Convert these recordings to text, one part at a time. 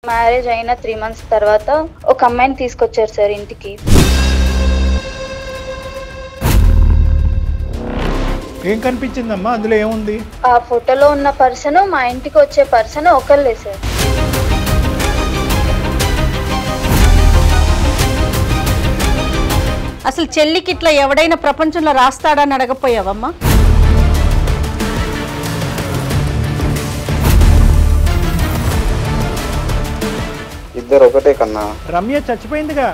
Marriage అయిన 3 months తర్వాత ఒక అమ్మాయిని తీసుకొచ్చారు సార్ ఇంటికి. ఏం కనిపించిందమ్మా అందులో ఏముంది? ఆ ఫోటోలో ఉన్న పర్సన్ మా ఇంటికి వచ్చే పర్సన్ ఒకళ్ళే సార్. అసలు చెల్లికి ఇట్లా ఎవడైనా ప్రపంచంలో రాస్తాడని అడగపోయావమ్మా? ఇద్దరు ఒకటే కన్నా. రమ్య చచ్చిపోయిందిగా.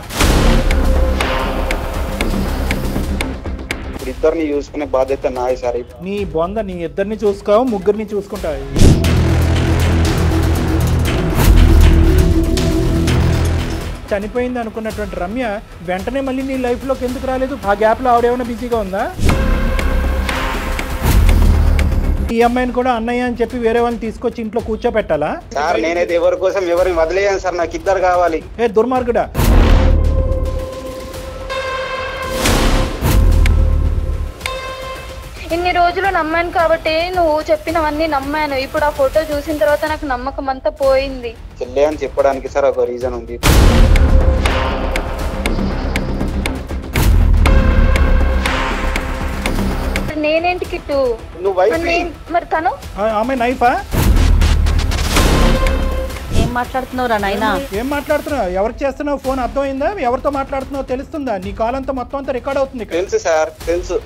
ఇప్పుడు ఇద్దరిని చూసుకునే బాధ్యత నాది సార్. నీ బొంద నీ ఇద్దరిని చూసుకోవు, ముగ్గురిని చూసుకుంటావు. చనిపోయింది అనుకున్నటువంటి రమ్య వెంటనే మళ్ళీ నీ లైఫ్లోకి ఎందుకు రాలేదు? ఆ గ్యాప్లో ఆవిడేమైనా బిజీగా ఉందా? ఈ అమ్మాయిని కూడా అన్నయ్య అని చెప్పి వేరే వాళ్ళని తీసుకొచ్చి ఇంట్లో కూర్చోబెట్టాలా? సార్ నేనైతే ఎవరి కోసం ఎవరిని వదిలేయాను సార్, నాకు ఇద్దరు కావాలి. ఏ దుర్మార్గుడా! ఇన్ని రోజులు నమ్మాను కాబట్టి నువ్వు చెప్పినవన్నీ నమ్మాను. ఇప్పుడు ఆ ఫోటో చూసిన తర్వాత నాకు నమ్మకం అంతా పోయింది. చెల్లె అని చెప్పడానికి సార్ ఒక రీజన్ ఉంది. నేనేంటి కిట్టు? మరి తను ఆమె నైఫా? ఏం మాట్లాడుతున్నావురా నాయనా? ఏం మాట్లాడుతున్నావు? ఎవరికి చేస్తున్నావు ఫోన్? అర్థమైందా? ఎవరితో మాట్లాడుతున్నావు తెలుస్తుందా? నీ కాల్ అంతా మొత్తం అంతా రికార్డ్ అవుతుంది. తెలుసు సార్ తెలుసు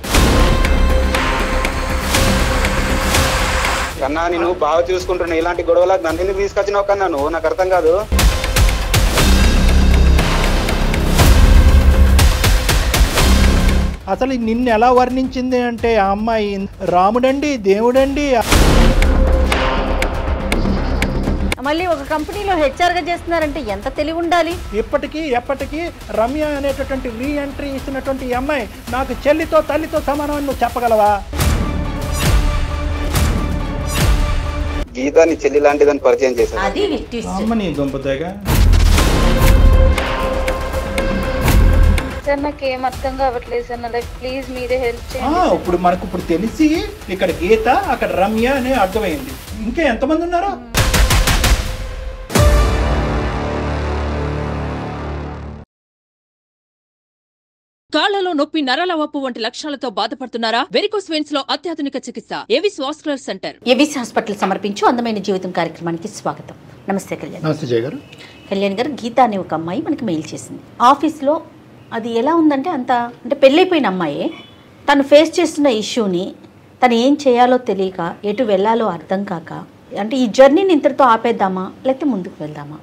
కన్నా, నేను బాగా చూసుకుంటున్నా. ఇలాంటి గొడవలకు నన్ను ఎందుకు తీసుకొచ్చినావు కన్నా? నువ్వు నాకు అర్థం కాదు. అసలు నిన్ను ఎలా వర్ణించింది అంటే ఆ అమ్మాయి రాముడండి, దేవుడండి. మళ్ళీ ఒక కంపెనీలో హెచ్ఆర్గా చేస్తున్నారంటే ఎంత తెలివి ఉండాలి? ఇప్పటికీ ఎప్పటికీ రమ్య అనేటటువంటి రీ ఎంట్రీ ఇచ్చినటువంటి ఈ అమ్మాయి నాకు చెల్లితో తల్లితో సమానం అని నువ్వు చెప్పగలవా? గీతాని చెల్లి లాంటిదని పరిచయం చేశాను. అది అమ్మని దుంపతేగా. సార్ నాకు ఏం అర్థం కావట్లేదు సార్. నా లైఫ్ ప్లీజ్ మీరే హెల్ప్ చేయండి. ఇప్పుడు మనకు ఇప్పుడు తెలిసి ఇక్కడ గీత అక్కడ రమ్య అనే అర్థమైంది. ఇంకా ఎంతమంది ఉన్నారు? కాళ్లలో నొప్పి, నరాల వాపు వంటి లక్షణాలతో బాధపడుతున్నారా? వెరికోస్ వెయిన్స్ లో అత్యాధునిక చికిత్స Avis vascular centre. Avis hospital సమర్పించు అందమైన జీవితం కార్యక్రమానికి స్వాగతం. నమస్తే కళ్యాణ్. నమస్తే జయ గారు. కళ్యాణ్ గారు, గీత అనే ఒక అమ్మాయి మనకి మెయిల్ చేసింది. ఆఫీస్లో అది ఎలా ఉందంటే అంటే పెళ్ళైపోయిన అమ్మాయే తను ఫేస్ చేస్తున్న ఇష్యూని తను ఏం చేయాలో తెలియక, ఎటు వెళ్ళాలో అర్థం కాక, అంటే ఈ జర్నీని ఇంతటితో ఆపేద్దామా లేకపోతే ముందుకు వెళ్దామా,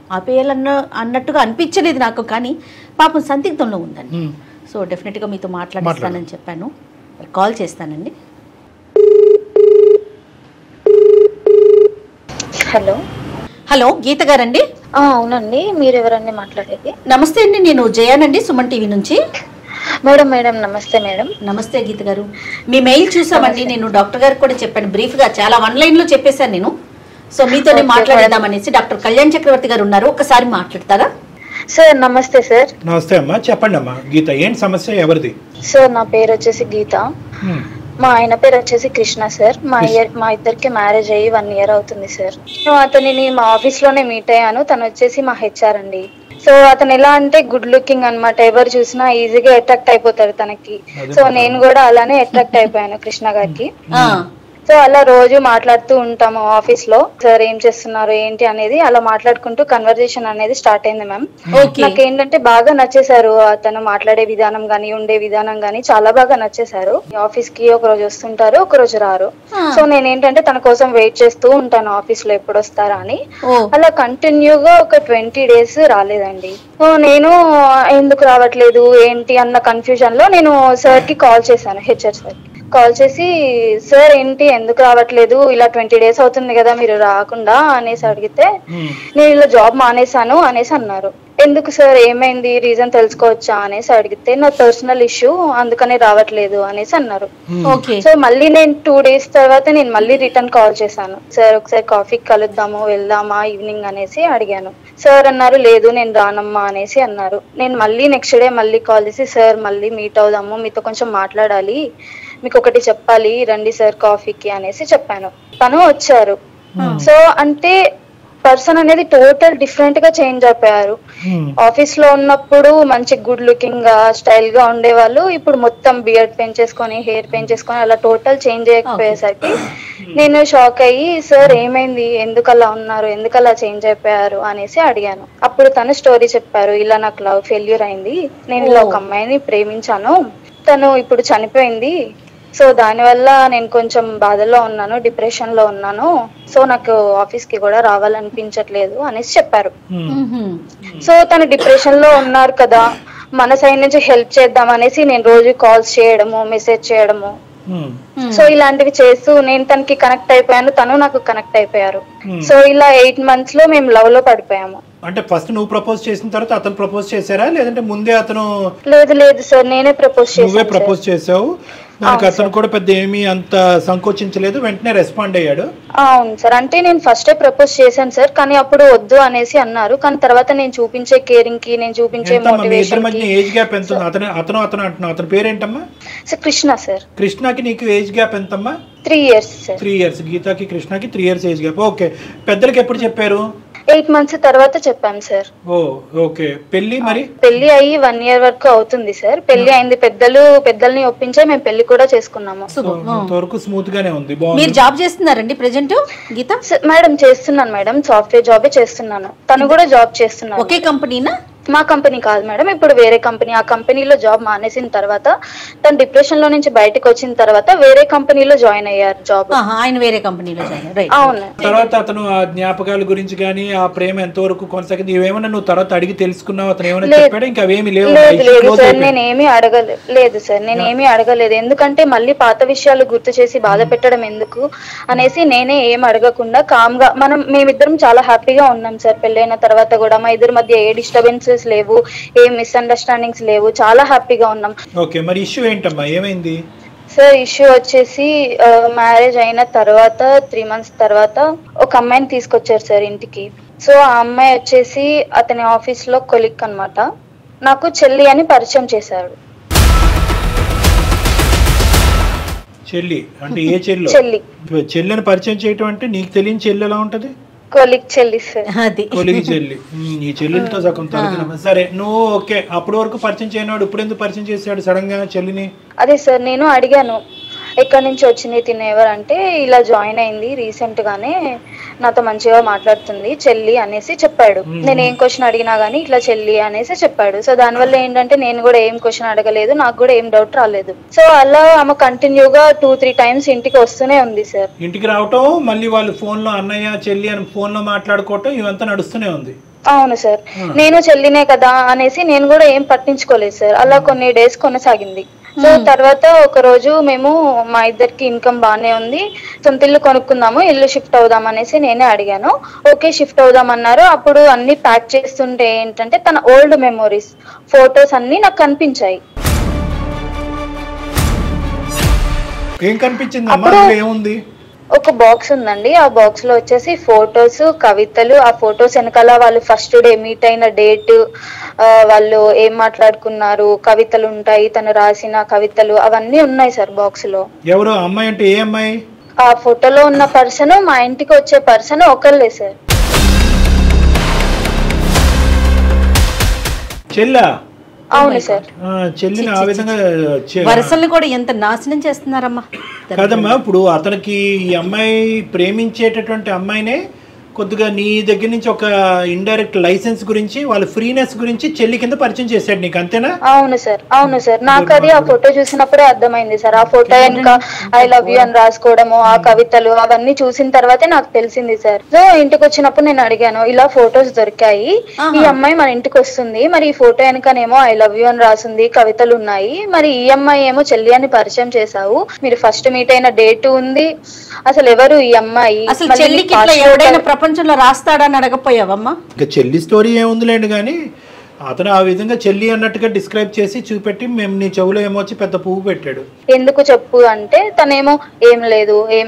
అన్నట్టుగా అనిపించలేదు నాకు. కానీ పాపం సందిగ్ధంలో ఉందండి. సో డెఫినెట్గా మీతో మాట్లాడిస్తానని చెప్పాను. కాల్ చేస్తానండి. హలో హలో, గీత గారండి? అవునండి, మీరు ఎవరండి మాట్లాడేది? నమస్తే అండి, నేను జయానండి, సుమన్ టీవీ నుంచి. మేడం మేడం నమస్తే మేడం. నమస్తే గీత గారు, మీ మెయిల్ చూసామండి. నేను డాక్టర్ గారికి కూడా చెప్పాను, బ్రీఫ్గా చాలా 1 line లో చెప్పేశాను నేను. సో మీతోనే మాట్లాడదామనేసి. డాక్టర్ కళ్యాణ్ చక్రవర్తి గారు ఉన్నారు, ఒకసారి మాట్లాడతారా? సార్ నమస్తే సార్. నమస్తే అమ్మా, చెప్పండి అమ్మా. గీత, ఏంటి సమస్య? ఎవరిది? సార్ నా పేరు వచ్చేసి గీత, మా ఆయన పేరు వచ్చేసి కృష్ణ సార్. మా ఇద్దరికి మ్యారేజ్ అయ్యి 1 year అవుతుంది సార్. అతనిని మా ఆఫీస్ లోనే మీట్ అయ్యాను. తను వచ్చేసి మా హెచ్ఆర్ అండి. సో అతను ఎలా అంటే గుడ్ లుకింగ్ అన్నమాట. ఎవరు చూసినా ఈజీగా అట్రాక్ట్ అయిపోతారు తనకి. సో నేను కూడా అలానే అట్రాక్ట్ అయిపోయాను కృష్ణ గారికి. సో అలా రోజు మాట్లాడుతూ ఉంటాము ఆఫీస్ లో. సార్ ఏం చేస్తున్నారు ఏంటి అనేది అలా మాట్లాడుకుంటూ కన్వర్జేషన్ అనేది స్టార్ట్ అయింది మ్యామ్. నాకేంటంటే బాగా నచ్చేసారు. అతను మాట్లాడే విధానం గానీ, ఉండే విధానం గానీ చాలా బాగా నచ్చేసారు. ఆఫీస్ కి ఒక రోజు వస్తుంటారు, ఒక రోజు రారు. సో నేనేంటంటే తన కోసం వెయిట్ చేస్తూ ఉంటాను ఆఫీస్ లో ఎప్పుడు వస్తారా అని. అలా కంటిన్యూగా ఒక 20 days రాలేదండి. నేను ఎందుకు రావట్లేదు ఏంటి అన్న కన్ఫ్యూజన్ లో నేను సార్ కి కాల్ చేశాను, హెచ్ఆర్ సార్ కాల్ చేసి, సార్ ఏంటి ఎందుకు రావట్లేదు, ఇలా 20 days అవుతుంది కదా మీరు రాకుండా అనేసి అడిగితే, నేను ఇలా జాబ్ మానేశాను అనేసి అన్నారు. ఎందుకు సార్, ఏమైంది, రీజన్ తెలుసుకోవచ్చా అనేసి అడిగితే, నా పర్సనల్ ఇష్యూ అందుకనే రావట్లేదు అనేసి అన్నారు. సో మళ్ళీ నేను 2 days తర్వాత నేను మళ్ళీ రిటర్న్ కాల్ చేశాను. సార్ ఒకసారి కాఫీకి కలుద్దాము, వెళ్దామా ఈవినింగ్ అనేసి అడిగాను. సార్ అన్నారు లేదు నేను రానమ్మా అనేసి అన్నారు. నేను మళ్ళీ నెక్స్ట్ డే మళ్ళీ కాల్ చేసి, సార్ మళ్ళీ మీట్ అవుదాము, మీతో కొంచెం మాట్లాడాలి, మీకు ఒకటి చెప్పాలి, రండి సార్ కాఫీకి అనేసి చెప్పాను. తను వచ్చారు. సో అంటే పర్సన్ అనేది టోటల్ డిఫరెంట్ గా చేంజ్ అయిపోయారు. ఆఫీస్ లో ఉన్నప్పుడు మంచి గుడ్ లుకింగ్ గా స్టైల్ గా ఉండేవాళ్ళు, ఇప్పుడు మొత్తం బియర్డ్ పెంచేసుకొని హెయిర్ పెంచేసుకొని అలా టోటల్ చేంజ్ అయిపోయేసరికి నేను షాక్ అయ్యి, సార్ ఏమైంది, ఎందుకు అలా ఉన్నారు, ఎందుకు అలా చేంజ్ అయిపోయారు అనేసి అడిగాను. అప్పుడు తను స్టోరీ చెప్పారు, ఇలా నాకు లవ్ ఫెయిల్యూర్ అయింది, నేను ఇలా ఒక అమ్మాయిని ప్రేమించాను, తను ఇప్పుడు చనిపోయింది, సో దానివల్ల నేను కొంచెం బాధలో ఉన్నాను, డిప్రెషన్ లో ఉన్నాను, సో నాకు ఆఫీస్ కి కూడా రావాలనిపించట్లేదు అనేసి చెప్పారు. సో తను డిప్రెషన్ లో ఉన్నారు కదా, మన సైడ్ నుంచి హెల్ప్ చేద్దాం అనేసి నేను రోజు కాల్స్ చేయడము, మెసేజ్ చేయడము, సో ఇలాంటివి చేస్తూ నేను తనకి కనెక్ట్ అయిపోయాను, తను నాకు కనెక్ట్ అయిపోయారు. సో ఇలా 8 months లో మేము లవ్ లో పడిపోయాము. అంటే ఫస్ట్ నువ్వు ప్రపోజ్ చేసిన తర్వాత అతను ప్రపోజ్ చేశారా, లేదంటే ముందే అతను? లేదు సార్, నేనే ప్రపోజ్ చేశాను. నువ్వే ప్రపోజ్ చేసావు, దానికి అతను కూడా పెద్ద ఏమీ అంత సంకోచించలేదు, వెంటనే రెస్పాండ్ అయ్యాడు. అవును సార్, అంటే నేను ఫస్టే ప్రపోజ్ చేశాను సార్, కానీ అప్పుడు వద్దు అనేసి అన్నారు. కానీ తర్వాత నేను చూపించే కేరింగ్ కి, నేను చూపించే మోటివేషన్ కి. ఏజ్ గ్యాప్ ఎంత? అతను అంటున్నావు, అతని పేరేంటమ్మా? Sir Krishna sir. కృష్ణకి నీకు ఏజ్ గ్యాప్ ఎంతమ్మా? 3 years సార్. 3 years. గీతాకి కృష్ణకి 3 years ఏజ్ గ్యాప్. ఓకే, పెద్దలకి ఎప్పుడు చెప్పారు? 8 months తర్వాత చెప్పాను సార్. ఓకే. పెళ్లి మరి? పెళ్లి అయ్యి 1 year వరకు అవుతుంది సార్. పెళ్లి అయింది, పెద్దల్ని ఒప్పించే మేము పెళ్లి కూడా చేసుకున్నాము. వరకు స్మూత్ గానే ఉంది. మీరు జాబ్ చేస్తున్నారండి ప్రెజెంట్ గీత? మేడం చేస్తున్నాను మేడం, సాఫ్ట్వేర్ జాబే చేస్తున్నాను. తను కూడా జాబ్ చేస్తున్నాను. ఒకే కంపెనీనా? మా కంపెనీ కాదు మేడం, ఇప్పుడు వేరే కంపెనీ. ఆ కంపెనీలో జాబ్ మానేసిన తర్వాత తను డిప్రెషన్ లో నుంచి బయటకు వచ్చిన తర్వాత వేరే కంపెనీలో జాయిన్ అయ్యారు జాబ్. ఆయన వేరే కంపెనీలో జాయిన్. అవును. తర్వాత అతను ఆ జ్ఞాపకాల గురించి కానీ ఆ ప్రేమ ఎంతవరకు కొనసాగింది ఇవేమన్నా నువ్వు తర్వాత అడిగి తెలుసుకున్నావు? అతను ఏమైనా చెప్పాడు? ఇంకా అవేమి లేవు? లేదు సార్, నేనేమి అడగలేదు. లేదు సార్, నేనేమి అడగలేదు. ఎందుకంటే మళ్ళీ పాత విషయాలు గుర్తు చేసి బాధ పెట్టడం ఎందుకు అనేసి నేనే ఏం అడగకుండా కామ్ గా మేమిద్దరం చాలా హ్యాపీగా ఉన్నాం సార్. పెళ్ళైన తర్వాత కూడా మా ఇద్దరి మధ్య ఏ డిస్టర్బెన్సెస్ లేవు, ఏ మిస్అండర్స్టాండింగ్స్ లేవు, చాలా హ్యాపీగా ఉన్నాం. ఓకే, మరి ఇష్యూ ఏంటమ్మా, ఏమైంది? సార్ ఇష్యూ వచ్చేసి మ్యారేజ్ అయిన తర్వాత 3 months తర్వాత ఒక అమ్మాయిని తీసుకొచ్చారు సార్ ఇంటికి. సో ఆ అమ్మాయి వచ్చేసి అతని ఆఫీస్ లో కొలిక్ అన్నమాట. నాకు చెల్లి అని పరిచయం చేశారు. చెల్లి అంటే ఏ చెల్లి? చెల్లిని పరిచయం చేయటం అంటే నీకు తెలియని చెల్లి ఎలా ఉంటది? కొలిక్ చెల్లి సార్. కొలిగి చెల్లి. ఈ చెల్లెలతో సగం తరగతి. సరే, నువ్వు ఓకే, అప్పటి వరకు పరిచయం చేయనాడు, ఇప్పుడు ఎందుకు పరిచయం చేశాడు సడన్ గా చెల్లిని? అదే సార్, నేను అడిగాను ఎక్కడి నుంచి వచ్చింది తిను ఎవరంటే, ఇలా జాయిన్ అయింది రీసెంట్ గానే, నాతో మంచిగా మాట్లాడుతుంది చెల్లి అనేసి చెప్పాడు. నేను ఏం క్వశ్చన్ అడిగినా గానీ ఇట్లా చెల్లి అనేసి చెప్పాడు. సో దానివల్ల ఏంటంటే నేను కూడా ఏం క్వశ్చన్ అడగలేదు, నాకు కూడా ఏం డౌట్ రాలేదు. సో అలా ఆమె కంటిన్యూగా 2-3 times ఇంటికి వస్తూనే ఉంది సార్. ఇంటికి రావటం, మళ్ళీ వాళ్ళు ఫోన్ లో అన్నయ్య చెల్లి అని ఫోన్ లో మాట్లాడుకోవటం, ఇవంతా నడుస్తూనే ఉంది. అవును సార్, నేను చెల్లినే కదా అనేసి నేను కూడా ఏం పట్టించుకోలేదు సార్. అలా కొన్ని డేస్ కొనసాగింది. సో తర్వాత ఒక రోజు మేము మా ఇద్దరికి ఇన్కమ్ బానే ఉంది, సొంత ఇల్లు కొనుక్కుందాము, ఇల్లు షిఫ్ట్ అవుదాం అనేసి నేనే అడిగాను. ఓకే షిఫ్ట్ అవుదాం అన్నారు. అప్పుడు అన్ని ప్యాక్ చేస్తుంటే ఏంటంటే తన ఓల్డ్ మెమోరీస్ ఫొటోస్ అన్ని నాకు కనిపించాయి. ఏం కనిపించింది? ఏముంది? ఒక బాక్స్ ఉందండి, ఆ బాక్స్ లో వచ్చేసి ఫొటోస్, కవితలు. ఆ ఫొటోస్ వెనకాల వాళ్ళు ఫస్ట్ డే మీట్ అయిన డేట్, వాళ్ళు ఏం మాట్లాడుకున్నారు, కవితలు ఉంటాయి, తను రాసిన కవితలు, అవన్నీ ఉన్నాయి సార్ బాక్స్ లో. ఎవరు అమ్మాయి? అంటే ఏ అమ్మాయి? ఆ ఫోటోలో ఉన్న పర్సన్ మా ఇంటికి వచ్చే పర్సన్ ఒకళ్ళే సార్. చెల్లా? అవును సార్. చెల్లిని ఆ విధంగా వరసల్ని కూడా ఎంత నాశనం చేస్తున్నారమ్మా. కాదమ్మా, ఇప్పుడు అతనికి ఈ అమ్మాయి ప్రేమించేటటువంటి అమ్మాయినే కొద్దిగా నీ దగ్గర నుంచి ఒక ఇండైరెక్ట్ లైసెన్స్ గురించి, వాళ్ళ ఫ్రీనెస్ గురించి చెల్లి కింద పరిచయం చేశాడు నీకు, అంతేనా? అవును సార్, అవును సార్. నాకు అది ఆ ఫోటో చూసినప్పుడే అర్థమైంది సార్. ఆ ఫోటో ఇంకా ఐ లవ్ యూ అని రాసుకోవడము, ఆ కవితలు అవన్నీ చూసిన తర్వాతే నాకు తెలిసింది సార్. సో ఇంటికి వచ్చినప్పుడు నేను అడిగాను, ఇలా ఫొటోస్ దొరికాయి, ఈ అమ్మాయి మన ఇంటికి వస్తుంది, మరి ఈ ఫోటో వెనకనేమో ఐ లవ్ యూ అని రాసింది, కవితలు ఉన్నాయి, మరి ఈ అమ్మాయి ఏమో చెల్లి అని పరిచయం చేశావు, మీరు ఫస్ట్ మీట్ అయిన డేట్ ఉంది, అసలు ఎవరు ఈ అమ్మాయి? అసలు చెల్లికి ఎవడైనా ప్రపంచంలో రాస్తాడని అడగపోయావమ్మా? ఇంకా చెల్లి స్టోరీ ఏముందిలేండి, కానీ అతను ఆ విధంగా చెల్లి అన్నట్టుగా డిస్క్రైబ్ చేసి చూపెట్టి మేము నీ చెవులో ఏమో వచ్చి పెద్ద పువ్వు పెట్టాడు. ఎందుకు చెప్పు అంటే తనేమో ఏం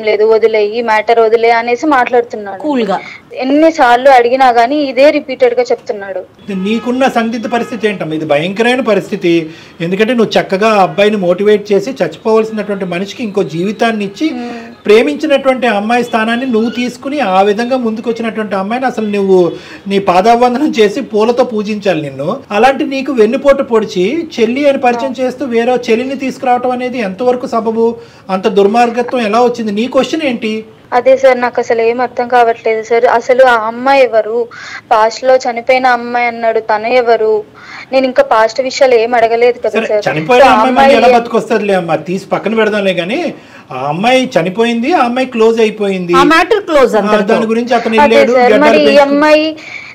లేదు వదిలేయి మ్యాటర్ వదిలే అనేసి మాట్లాడుతున్నాడు కూల్ గా. ఎన్నిసార్లు అడిగినా గానీ ఇదే రిపీటెడ్ గా చెప్తున్నాడు. నీకున్న సందిగ్ధ పరిస్థితి ఏంటమ్మా? ఇది భయంకరమైన పరిస్థితి. ఎందుకంటే నువ్వు చక్కగా ఆ అబ్బాయిని మోటివేట్ చేసి చచ్చిపోవలసినటువంటి మనిషికి ఇంకో జీవితాన్ని ఇచ్చి ప్రేమించినటువంటి అమ్మాయి స్థానాన్ని నువ్వు తీసుకుని ఆ విధంగా ముందుకు వచ్చినటువంటి అమ్మాయిని అసలు నువ్వు నీ పాదావందనం చేసి పూలతో పూజించాలి నిన్ను. అలాంటి నీకు వెన్నుపోటు పొడిచి చెల్లి అని పరిచయం చేస్తూ వేరే చెల్లిని తీసుకురావటం అనేది ఎంతవరకు సబబు? అంత దుర్మార్గత్వం ఎలా వచ్చింది? నీ క్వశ్చన్ ఏంటి? అదే సార్, నాకు అసలు ఏం అర్థం కావట్లేదు సార్. అసలు ఆ అమ్మాయి ఎవరు? పాస్ట్ లో చనిపోయిన అమ్మాయి అన్నాడు, తను ఎవరు? నేను ఇంకా పాస్ట్ విషయాలు ఏం అడగలేదు కదా సార్. చనిపోయిన అమ్మాయి ఎలా బతుకొస్తుందిలే అమ్మా, తీసి పక్కన పెడదాంలే గానీ ఆ అమ్మాయి చనిపోయింది, ఆ అమ్మాయి క్లోజ్ అయిపోయింది, దాని గురించి అతను మరి ఈ అమ్మాయి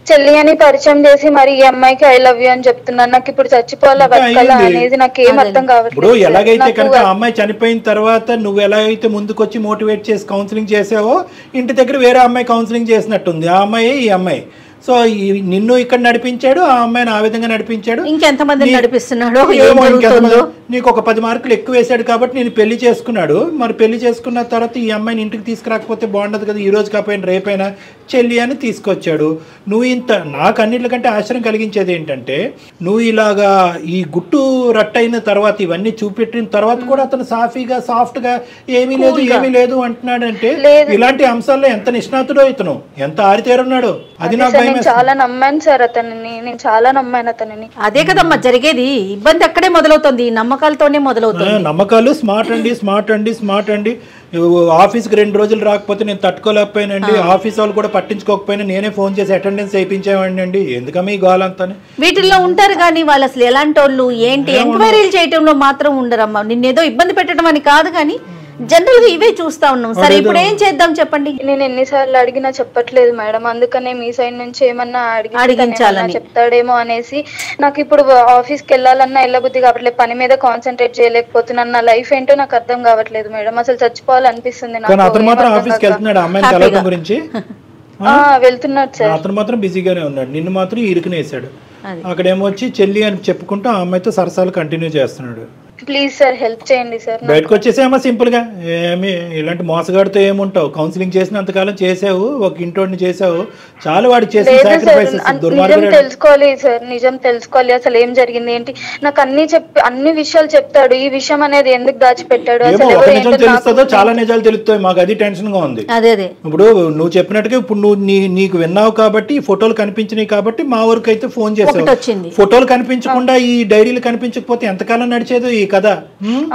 చెల్లి అని పరిచయం చేసి మరి ఈ అమ్మాయికి ఐ లవ్ యూ అని చెప్తున్నాను. నాకు ఇప్పుడు చచ్చిపోవాలా బతకాలా అనేది నాకు ఏం అర్థం కావట్లేదు. ఇప్పుడు ఎలాగైతే కనుక ఆ అమ్మాయి చనిపోయిన తర్వాత నువ్వు ఎలాగైతే ముందుకొచ్చి మోటివేట్ చేసి కౌన్సిలింగ్ చేసావో ఇంటి దగ్గర వేరే అమ్మాయి కౌన్సిలింగ్ చేసినట్టుంది ఆ అమ్మాయి ఈ అమ్మాయి. సో నిన్ను ఇక్కడ నడిపించాడు, ఆ అమ్మాయిని ఆ విధంగా నడిపించాడు. ఇంకెంతమంది నడిపిస్తున్నాడు? నీకు ఒక 10 మార్కులు ఎక్కువ వేసాడు కాబట్టి నేను పెళ్లి చేసుకున్నాడు. మరి పెళ్లి చేసుకున్న తర్వాత ఈ అమ్మాయిని ఇంటికి తీసుకురాకపోతే బాగుండదు కదా, ఈ రోజు కాకపోయినా రేపైనా చెల్లి అని తీసుకొచ్చాడు. నువ్వు ఇంత నాకు అన్నిటికంటే ఆశ్చర్యం కలిగించేది ఏంటంటే నువ్వు ఇలాగా ఈ గుట్టు రట్టయిన తర్వాత ఇవన్నీ చూపెట్టిన తర్వాత కూడా అతను సాఫీగా సాఫ్ట్గా ఏమీ లేదు అంటున్నాడంటే ఇలాంటి అంశాల్లో ఎంత నిష్ణాతుడో ఇతను, ఎంత ఆరితేరున్నాడు. అది నాకు చాలా నమ్మాను సార్ అతనిని, నేను చాలా నమ్మాను అతనిని. అదే కదమ్మా జరిగేది. ఇబ్బంది అక్కడే మొదలవుతుంది, నమ్మకాలతోనే మొదలవుతుంది. నమ్మకాలు స్మార్ట్ అండి ఆఫీస్కి 2 రోజులు రాకపోతే నేను తట్టుకోలేకపోయానండి, ఆఫీస్ వాళ్ళు కూడా పట్టించుకోకపోయినా నేనే ఫోన్ చేసి అటెండెన్స్ వేయించేవాడిని అండి, ఎందుకమ్మా ఈ గోలంతా. వీటిల్లో ఉంటారు కానీ వాళ్ళు అసలు ఎలాంటి వాళ్ళు ఏంటి ఎంక్వైరీలు చేయటంలో మాత్రం ఉండరమ్మా. నిన్నేదో ఇబ్బంది పెట్టడం అని కాదు కానీ జనరల్ గా ఇవే చూస్తా ఉన్నాం. సరే ఇప్పుడు ఏం చేద్దాం చెప్పండి? నేను ఎన్నిసార్లు అడిగినా చెప్పట్లేదు మేడం, అందుకనే మీ సైడ్ నుంచి ఏమన్నా అడిగించాలని చెప్తాడేమో అనేసి నాకు ఇప్పుడు ఆఫీస్కి వెళ్ళాలన్నా వెళ్ళబుద్ధి కావట్లేదు, పని మీద కాన్సన్ట్రేట్ చేయలేకపోతున్నాను. నా లైఫ్ ఏంటో నాకు అర్థం కావట్లేదు మేడం, అసలు చచ్చిపోవాలనిపిస్తుంది నాకు. వెళ్తున్నాడు సార్, అతను మాత్రం బిజీగానే ఉన్నాడు, నిన్ను మాత్రం ఇరుకునేసాడు. అక్కడేమో వచ్చి చెల్లి అని చెప్పుకుంటూ ఆ అమ్మాయితో సరసాలు కంటిన్యూ చేస్తున్నాడు. ప్లీజ్ సార్ హెల్ప్ చేయండి సార్. బయటకు వచ్చేసేమో సింపుల్ గా, ఏమి ఇలాంటి మోసగాడితో ఏముంటావు? కౌన్సిలింగ్ చేసినంతకాలం చేసావు, ఒక ఇంటోడిని చేసావు, చాలా వాడు చేసిన సాక్రిఫైసెస్. నిజం తెలుసుకోవాలి సార్, నిజం తెలుసుకోవాలి, అసలు ఏం జరిగింది ఏంటి. నాకు అన్ని విషయాలు చెప్తాడు, ఈ విషయం అనేది ఎందుకు దాచిపెట్టాడు? నిజం తెలుస్తుందో చాలా నిజాలు తెలుస్తాయి, మాకు అది టెన్షన్ గా ఉంది. ఇప్పుడు నువ్వు చెప్పినట్టుగా ఇప్పుడు నువ్వు నీకు విన్నావు కాబట్టి ఫోటోలు కనిపించినాయి కాబట్టి మా వరకు అయితే ఫోన్ చేసావు. ఫోటోలు కనిపించకుండా ఈ డైరీలు కనిపించకపోతే ఎంతకాలం నడిచేది ఈ కథ?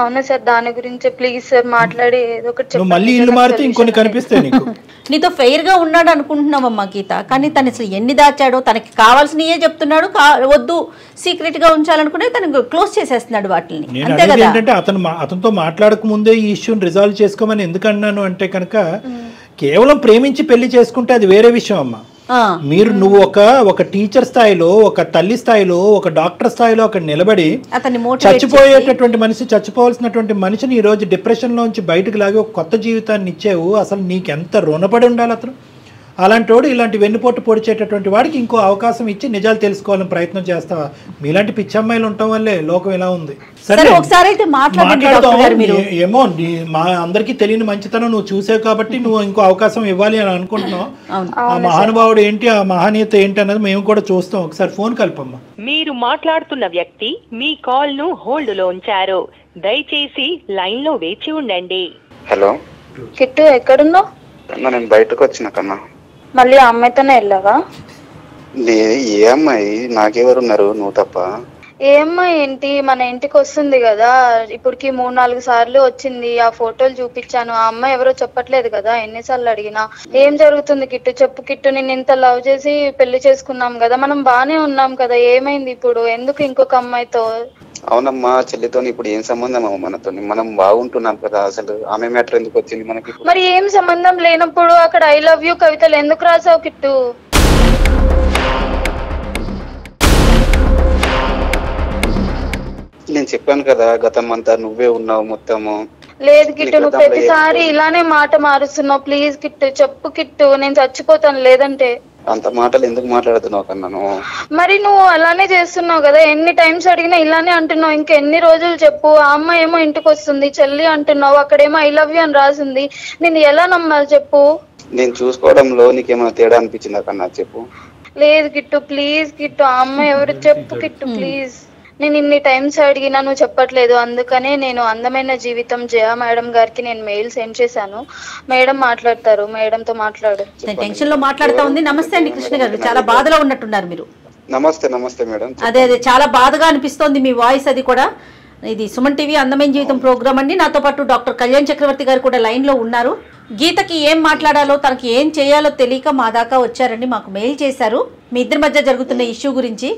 అవునా సార్, దాని గురించి ప్లీజ్ సార్ మాట్లాడి ఏదో ఒకటి. మళ్ళీ ఇల్లు మారితే ఇంకొన్ని కనిపిస్తాయి నీకు. నీతో ఫెయిర్ గా ఉన్నాడు అనుకుంటున్నావమ్మా గీత, కానీ తను అసలు ఎన్ని దాచాడో, తనకి కావాల్సినయే చెప్తున్నాడు, వద్దు సీక్రెట్ గా ఉంచాలనుకునే తనకు క్లోజ్ చేసేస్తున్నాడు వాటిని. ఏంటంటే అతనితో మాట్లాడక ముందే ఈ ఇష్యూని రిజాల్వ్ చేసుకోమని ఎందుకన్నాను అంటే కనుక కేవలం ప్రేమించి పెళ్లి చేసుకుంటే అది వేరే విషయం అమ్మా. నువ్వు ఒక టీచర్ స్థాయిలో, ఒక తల్లి స్థాయిలో, ఒక డాక్టర్ స్థాయిలో అక్కడ నిలబడి చచ్చిపోయేటటువంటి మనిషి, చచ్చిపోవాల్సినటువంటి మనిషిని ఈ రోజు డిప్రెషన్ లోంచి బయటకు లాగి ఒక కొత్త జీవితాన్ని ఇచ్చేవు. అసలు నీకెంత రుణపడి ఉండాలి అతను. అలాంటి వాడు ఇలాంటి వెన్నుపోటు పొడిచేటటువంటి వాడికి ఇంకో అవకాశం ఇచ్చి నిజాలు తెలుసుకోవాలని ప్రయత్నం చేస్తావా? మీలాంటి పిచ్చమ్మాయిలు ఉండటం వల్లే లోకం ఇలా ఉంది. సరే ఏమో మా అందరికీ తెలియని మంచితనం నువ్వు చూసావు కాబట్టి నువ్వు ఇంకో అవకాశం ఇవ్వాలి అని అనుకుంటున్నావు. ఆ మహానుభావుడు ఏంటి, ఆ మహనీయత ఏంటి అన్నది మేము కూడా చూస్తాం. ఒకసారి ఫోన్ కల్పమ్మా. మీరు మాట్లాడుతున్న వ్యక్తి మీ కాల్ ను హోల్డ్ లో ఉంచారు, దయచేసి లైన్ లో వేచి ఉండండి. హలో కిట్టు, ఎక్కడున్నావు? నేను బయటకు వచ్చిన కన్నా. మళ్ళీ ఆ అమ్మాయితోనే వెళ్ళావా? ఏ అమ్మాయి? నాకెవరున్నారు, నువ్వు తప్ప. ఏ అమ్మాయి ఏంటి, మన ఇంటికి వస్తుంది కదా, ఇప్పటికి 3-4 సార్లు వచ్చింది. ఆ ఫోటోలు చూపించాను, ఆ అమ్మాయి ఎవరో చెప్పట్లేదు కదా, ఎన్నిసార్లు అడిగినా. ఏం జరుగుతుంది కిట్టు, చెప్పు కిట్టు. నేను ఇంత లవ్ చేసి పెళ్లి చేసుకున్నాం కదా, మనం బానే ఉన్నాం కదా, ఏమైంది ఇప్పుడు? ఎందుకు ఇంకొక అమ్మాయితో? అవునమ్మా, చెల్లితో ఇప్పుడు ఏం సంబంధం అమ్మ మనతో? మనం బాగుంటున్నాం కదా, అసలు ఆమె మ్యాటర్ ఎందుకు వచ్చింది మనకి? మరి ఏం సంబంధం లేనప్పుడు అక్కడ ఐ లవ్ యూ కవితలు ఎందుకు రాసావు కిట్టు? నేను చెప్పాను కదా, గతం అంతా నువ్వే ఉన్నావు మొత్తము. లేదు కిట్టు, నువ్వు ప్రతిసారి ఇలానే మాట మారుస్తున్నావు. ప్లీజ్ కిట్టు చెప్పు కిట్టు, నేను చచ్చిపోతాను లేదంటే. అంత మాటలు ఎందుకు మాట్లాడుతున్నావు కన్నా నువ్వు? మరి నువ్వు అలానే చేస్తున్నావు కదా, ఎన్ని టైమ్స్ అడిగినా ఇలానే అంటున్నావు. ఇంకా ఎన్ని రోజులు చెప్పు? ఆ అమ్మాయి ఏమో ఇంటికి వస్తుంది చెల్లి అంటున్నావు, అక్కడేమో ఐ లవ్ యూ అని రాసింది. నేను ఎలా నమ్మాలి చెప్పు? నేను చూసుకోవడంలో నీకేమైనా తేడా అనిపించిందా కన్నా చెప్పు? లేదు కిట్టు, ప్లీజ్ కిట్టు, ఆ అమ్మాయి ఎవరు చెప్పు కిట్టు ప్లీజ్. నేను ఇన్ని టైమ్స్ అడిగినా నువ్వు చెప్పట్లేదు. అందుకనే నేను అందమైన జీవితం జయ మేడం గారికి నేను మెయిల్ సెండ్ చేశాను. మేడం మాట్లాడతారు, మేడంతో మాట్లాడు. టెన్షన్ లో మాట్లాడుతా ఉంది. నమస్తే అండి కృష్ణ గారు, చాలా బాధలో ఉన్నట్టున్నారు మీరు. నమస్తే. నమస్తే మేడం. అదే చాలా బాధగా అనిపిస్తోంది మీ వాయిస్. అది కూడా ఇది సుమన్ టీవీ అందమైన జీవితం ప్రోగ్రామ్ అండి. నాతో పాటు డాక్టర్ కళ్యాణ్ చక్రవర్తి గారు కూడా లైన్ లో ఉన్నారు. గీతకి ఏం మాట్లాడాలో, తనకి ఏం చేయాలో తెలియక మా దాకా వచ్చారండి, మాకు మెయిల్ చేశారు మీ ఇద్దరి మధ్య జరుగుతున్న ఇష్యూ గురించి.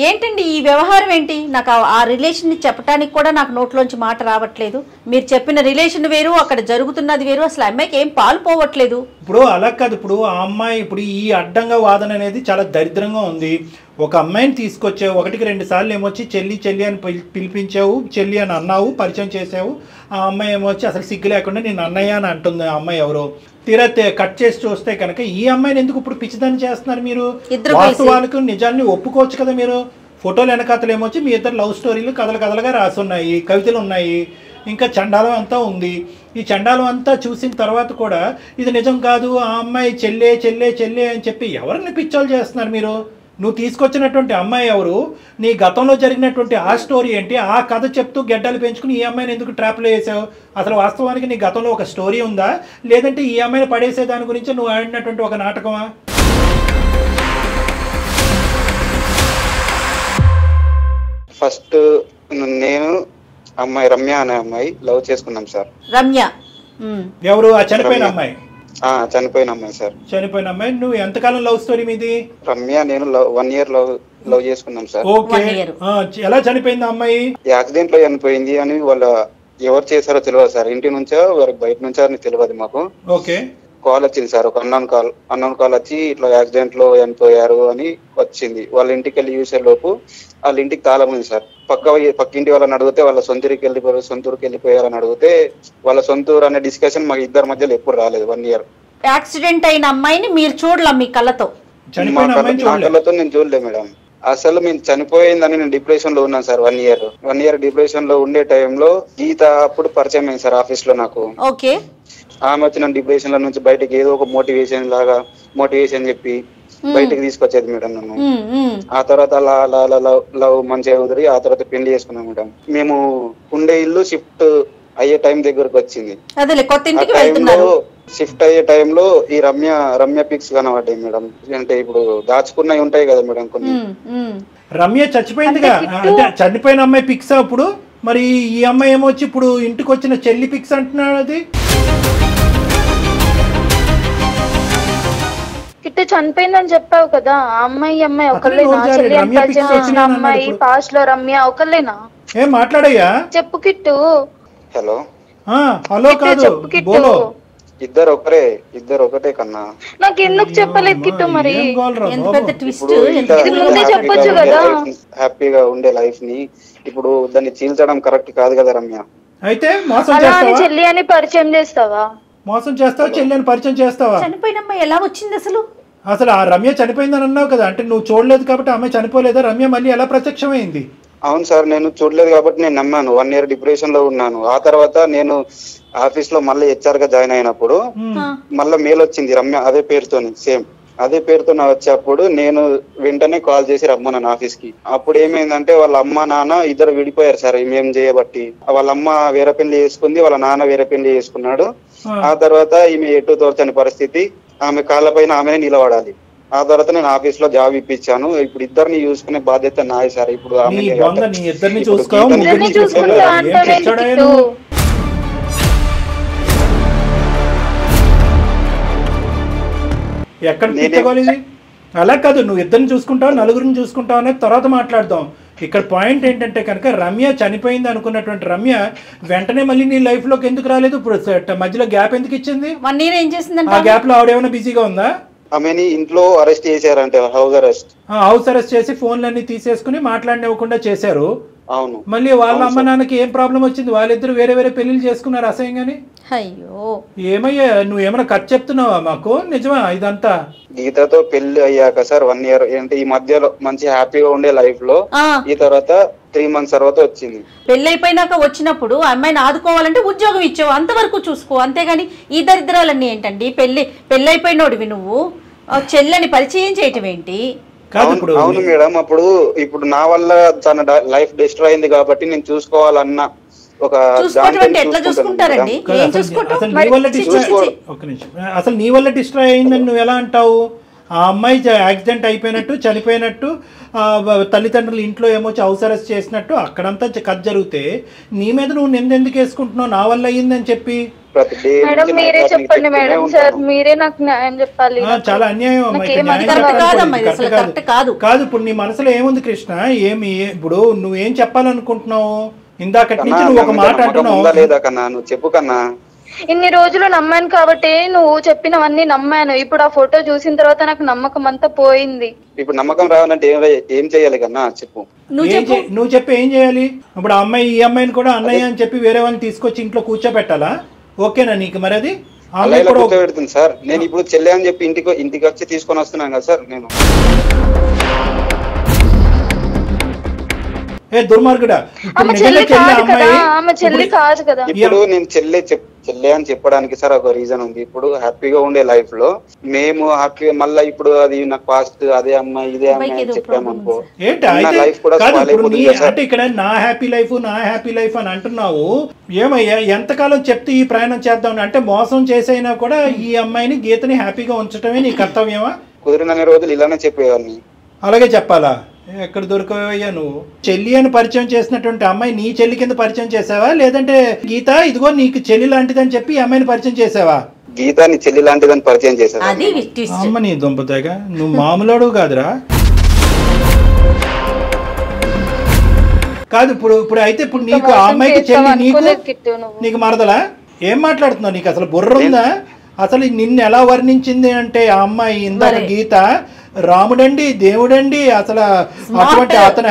ఏంటండి ఈ వ్యవహారం ఏంటి? నాకు ఆ రిలేషన్ ని చెప్పడానికి కూడా నాకు నోట్లోంచి మాట రావట్లేదు. మీరు చెప్పిన రిలేషన్ వేరు, అక్కడ జరుగుతున్నది వేరు. అసలు అమ్మాయికి ఏం పాలు పోవట్లేదు. ఇప్పుడు అలా కాదు. ఇప్పుడు ఆ అమ్మాయి ఇప్పుడు ఈ అడ్డంగా వాదన అనేది చాలా దరిద్రంగా ఉంది. ఒక అమ్మాయిని తీసుకొచ్చావు, 1-2 సార్లు ఏమొచ్చి చెల్లి చెల్లి అని పిలిపించావు, చెల్లి అని అన్నావు, పరిచయం చేసావు. ఆ అమ్మాయి ఏమొచ్చి అసలు సిగ్గు లేకుండా నేను అన్నయ్య అని అంటుంది. ఆ అమ్మాయి ఎవరో తీరా కట్ చేసి చూస్తే కనుక ఈ అమ్మాయిని ఎందుకు ఇప్పుడు పిచ్చిదాన్ని చేస్తున్నారు మీరు? వాస్తవాలకు నిజాన్ని ఒప్పుకోవచ్చు కదా మీరు. ఫోటోలు వెనకాతలు ఏమొచ్చి మీ ఇద్దరు లవ్ స్టోరీలు కథలుగా రాసున్నాయి, కవితలు ఉన్నాయి, ఇంకా చండాలం అంతా ఉంది. ఈ చండాలం అంతా చూసిన తర్వాత కూడా ఇది నిజం కాదు, ఆ అమ్మాయి చెల్లే చెల్లే చెల్లే అని చెప్పి ఎవరిని పిచ్చోలు చేస్తున్నారు మీరు? నువ్వు తీసుకొచ్చినటువంటి అమ్మాయి ఎవరు? నీ గతంలో జరిగినటువంటి ఆ స్టోరీ ఏంటి? ఆ కథ చెప్తూ గెడ్డలు పెంచుకుని ఈ అమ్మాయిని ఎందుకు ట్రాప్లో వేసావు? అసలు వాస్తవానికి నీ గతంలో ఒక స్టోరీ ఉందా, లేదంటే ఈ అమ్మాయిని పడేసే దాని గురించి నువ్వు ఆడినటువంటి ఒక నాటకమా? ఫస్ట్ నేను అమ్మాయి రమ్య అనే అమ్మాయి లవ్ చేసుకున్నాం సార్. రమ్య ఎవరు? ఆ చనిపోయిన అమ్మాయి? చనిపోయిన అమ్మాయి సార్. చనిపోయిన అమ్మాయి. నువ్వు ఎంతకాలం లవ్ స్టోరీ మీది? రమ్య నేను 1 year లవ్ చేసుకున్నాం సార్. ఓకే. ఎలా చనిపోయింది అమ్మాయి? యాక్సిడెంట్ లో చనిపోయింది అని వాళ్ళ ఎవరు చేశారో తెలియదు సార్. ఇంటి నుంచో వారికి బయట నుంచో అని తెలియదు మాకు. ఓకే. కాల్ వచ్చింది సార్, ఒక అన్నోన్ కాల్ వచ్చి ఇట్లా యాక్సిడెంట్ లో చనిపోయారు అని వచ్చింది. వాళ్ళ ఇంటికి వెళ్ళి చూసే లోపు వాళ్ళ ఇంటికి తాళం ఉంది సార్. పక్కింటి వాళ్ళని అడిగితే వాళ్ళ సొంతూరుకి వెళ్ళిపోయారని అడిగితే వాళ్ళ సొంతూరు అనే డిస్కషన్ మా ఇద్దరి మధ్యలో ఎప్పుడు రాలేదు. 1 year. యాక్సిడెంట్ అయిన అమ్మాయిని మీరు చూడలే మీ కళ్ళతో? మా కళ్ళతో నేను చూడలే మేడం. అసలు మేము చనిపోయిందని నేను డిప్రెషన్ లో ఉన్నాను సార్. 1 year డిప్రెషన్ లో ఉండే టైంలో గీత అప్పుడు పరిచయం అయింది సార్ ఆఫీస్ లో నాకు. ఓకే. ఆమె వచ్చిన డిప్రెషన్ లో నుంచి బయటకి ఏదో ఒక మోటివేషన్ చెప్పి బయటకి తీసుకొచ్చేది మేడం నన్ను. ఆ తర్వాత లవ్ మంచిగా కుదిరి ఆ తర్వాత పెళ్లి చేసుకున్నాం మేడం. మేము ఉండే ఇల్లు షిఫ్ట్ అయ్యే టైం దగ్గరకు వచ్చింది. షిఫ్ట్ అయ్యే టైంలో ఈ రమ్య పిక్స్ కనబడ్డాయి మేడం. అంటే ఇప్పుడు దాచుకున్నవి ఉంటాయి కదా మేడం కొన్ని. రమ్య చచ్చిపోయిందిగా, అంటే చనిపోయిన అమ్మాయి పిక్స్. అప్పుడు మరి ఈ అమ్మాయి ఏమొచ్చి ఇప్పుడు ఇంటికి వచ్చిన చెల్లి పిక్స్ అంటున్నాడు. అది కిట్టు చనిపోయిందని చెప్పావు కదా, ఆ అమ్మాయి ఒకళ్ళేనా? చెల్లి అని పరిచయం చేసిన అమ్మాయి పాస్ట్ లో రమ్య ఒకళ్ళేనా? ఏం మాట్లాడయ్యా చెప్పు కిట్టు. హలో హలో కాదు, బోలో. ఇద్దరు ఒకటే కన్నా. నాకు ఎందుకు చెప్పలేదు కిట్టు? మరి చెప్పొచ్చు కదా. హ్యాపీగా ఉండే లైఫ్ ని ఇప్పుడు దాన్ని చీల్చడం కరెక్ట్ కాదు కదా రమ్య. అయితే చెల్లి అని పరిచయం చేస్తావా? మోసం చేస్తావా? చెల్లి అని పరిచయం చేస్తావా? చనిపోయిన అమ్మాయి ఎలా వచ్చింది అసలు? అసలు ఆ రమ్య చనిపోయిందని అన్నావు కదా, అంటే నువ్వు చూడలేదు కాబట్టి అమ్మాయి చనిపోలేదా? రమ్య మళ్ళీ ఎలా ప్రత్యక్షమైంది? అవును సార్, నేను చూడలేదు కాబట్టి నేను నమ్మాను. 1 year డిప్రెషన్ లో ఉన్నాను. ఆ తర్వాత నేను ఆఫీస్ లో మళ్ళీ హెచ్ఆర్ గా జాయిన్ అయినప్పుడు మళ్ళీ మెయిల్ వచ్చింది రమ్య అదే పేరుతోని, సేమ్ అదే పేరుతో వచ్చేప్పుడు నేను వెంటనే కాల్ చేసి రమ్మన్నాను ఆఫీస్ కి. అప్పుడు ఏమైందంటే వాళ్ళ అమ్మ నాన్న ఇద్దరు విడిపోయారు సార్ మేము చేయబట్టి. వాళ్ళ అమ్మ వేరే పెళ్లి చేసుకుంది, వాళ్ళ నాన్న వేరే పెళ్లి చేసుకున్నాడు. ఆ తర్వాత ఈమె ఎటు తోచని పరిస్థితి, ఆమె కాళ్ళపైన ఆమెనే నిలబడాలి. ఆ తర్వాత నేను ఆఫీస్ లో జాబ్ ఇప్పించాను. ఇప్పుడు ఇద్దరిని చూసుకునే బాధ్యత నాది సార్. ఇప్పుడు ఎక్కడ తీసుకోవాలి? అలా కాదు, నువ్వు ఇద్దరిని చూసుకుంటావు, నలుగురిని చూసుకుంటావు అనేది తర్వాత మాట్లాడదాం. ఇక్కడ పాయింట్ ఏంటంటే కనుక రమ్య చనిపోయింది అనుకున్నటువంటి రమ్య వెంటనే మళ్ళీ నీ లైఫ్ లోకి ఎందుకు రాలేదు? ఇప్పుడు మధ్యలో గ్యాప్ ఎందుకు ఇచ్చింది? 1 year ఏం చేసిందంటే ఆ గ్యాప్ లో ఆవిడేమైనా బిజీగా ఉందా? ఆమెని ఇంట్లో అరెస్ట్ చేశారంటే హౌస్ అరెస్ట్ చేసి ఫోన్లన్నీ తీసేసుకుని మాట్లాడినివ్వకుండా చేశారు. అవును. మళ్ళీ వాళ్ళ అమ్మ నాన్నకి ఏం ప్రాబ్లం వచ్చింది? వాళ్ళిద్దరు వేరే వేరే పెళ్లిళ్ళు చేసుకున్నారు అసహ్యంగాని. అయ్యో ఏమయ్యా నువ్వు ఏమైనా ఖర్చు చెప్తున్నావా మాకు? నిజమా ఇదంతా? గీతతో పెళ్లి అయ్యాక సార్ 1 year అంటే ఈ మధ్యలో మంచి హ్యాపీగా ఉండే లైఫ్ లో ఈ తర్వాత 3 months తర్వాత వచ్చింది. పెళ్లి అయిపోయినాక వచ్చినప్పుడు అమ్మాయిని ఆదుకోవాలంటే ఉద్యోగం ఇచ్చావు, అంతవరకు చూసుకో, అంతేగాని ఈ దరిద్రాలన్నీ ఏంటండి? పెళ్లి అయిపోయినోడివి నువ్వు చెల్లని పరిచయం చేయటం ఏంటి? అవును మేడం, ఇప్పుడు నా వల్ల తన లైఫ్ డిస్ట్రాయ్ అయింది కాబట్టి నేను చూసుకోవాలన్న ఒక ఎట్లా చూసుకుంటారండి? అసలు నీ వల్ల డిస్ట్రాయ్ అయిందని నువ్వు ఎలా అంటావు? ఆ అమ్మాయి యాక్సిడెంట్ అయిపోయినట్టు చనిపోయినట్టు తల్లిదండ్రులు ఇంట్లో ఏమో అవసరస్ చేసినట్టు అక్కడంతా కథ జరిగితే నీ మీద నువ్వు నిందెందుకు వేసుకుంటున్నావు? నా వల్ల అయ్యిందని చెప్పి. మేడం మీరే చెప్పండి మేడం, సార్ మీరే నాకు న్యాయం చెప్పాలి. చాలా అన్యాయం కాదు. ఇప్పుడు నీ మనసులో ఏముంది కృష్ణ? ఇప్పుడు నువ్వేం చెప్పాలనుకుంటున్నావు? ఇందాకటి నుంచి నువ్వు ఒక మాట అంటున్నావు. చెప్పు కన్నా. ఇన్ని రోజులు నమ్మాను కాబట్టి నువ్వు చెప్పినవన్నీ నమ్మాను. ఇప్పుడు ఆ ఫోటో చూసిన తర్వాత నాకు నమ్మకం అంతా పోయింది. ఇప్పుడు నమ్మకం రావాలంటే ఏం చేయాలి కన్నా చెప్పు. నువ్వు చెప్పి ఏం చేయాలి? ఇప్పుడు ఆ అమ్మాయి ఈ అమ్మాయిని కూడా అన్నయ్య అని చెప్పి వేరే వాళ్ళని తీసుకొచ్చి ఇంట్లో కూర్చోబెట్టాలా? ఓకేనా నీకు? మరి అది కూర్చోబెడుతుంది సార్. నేను ఇప్పుడు చెల్లె అని చెప్పి ఇంటికి వచ్చి తీసుకొని వస్తున్నాను కదా సార్. నేను దుర్మార్గుడా, ఇప్పుడు నేను చెల్లె అని చెప్పడానికి సార్ ఒక రీజన్ ఉంది. ఇప్పుడు హ్యాపీగా ఉండే లైఫ్ లో మేము హ్యాపీగా మళ్ళీ ఇప్పుడు అది నాకు పాస్ట్ అదే అమ్మాయి ఇదే అమ్మాయి అని చెప్పామనుకో లైఫ్ కూడా అంటే ఇక్కడ నా హ్యాపీ లైఫ్ అని అంటున్నావు. ఏమయ్యా ఎంతకాలం చెప్తే ఈ ప్రయాణం చేద్దాం అంటే మోసం చేసైనా కూడా ఈ అమ్మాయిని గీతని హ్యాపీగా ఉంచటమే నీ కర్తవ్యమా? కుదిరినన్ని రోజులు ఇలానే చెప్పేవాడిని. అలాగే చెప్పాలా? ఎక్కడ దొరకవయ్యా నువ్వు? చెల్లి అని పరిచయం చేసినటువంటి అమ్మాయి నీ చెల్లి కింద పరిచయం చేసావా, లేదంటే గీత ఇదిగో నీకు చెల్లి లాంటిదని చెప్పి ఈ అమ్మాయిని పరిచయం చేసావా? గీత నీ చెల్లి లాంటిదని పరిచయం చేసావా? అమ్మ నీ దుంపతేగా, నువ్వు మామూలు కాదురా. కాదు ఇప్పుడు అయితే ఇప్పుడు నీకు ఆ అమ్మాయికి చెల్లి, నీకు మరదలా? ఏం మాట్లాడుతున్నావు? నీకు అసలు బుర్ర ఉందా? అసలు నిన్ను ఎలా వర్ణించింది అంటే ఆ అమ్మాయి ఇందాక గీత రాముడండి దేవుడండి అసలు అటువంటి అతను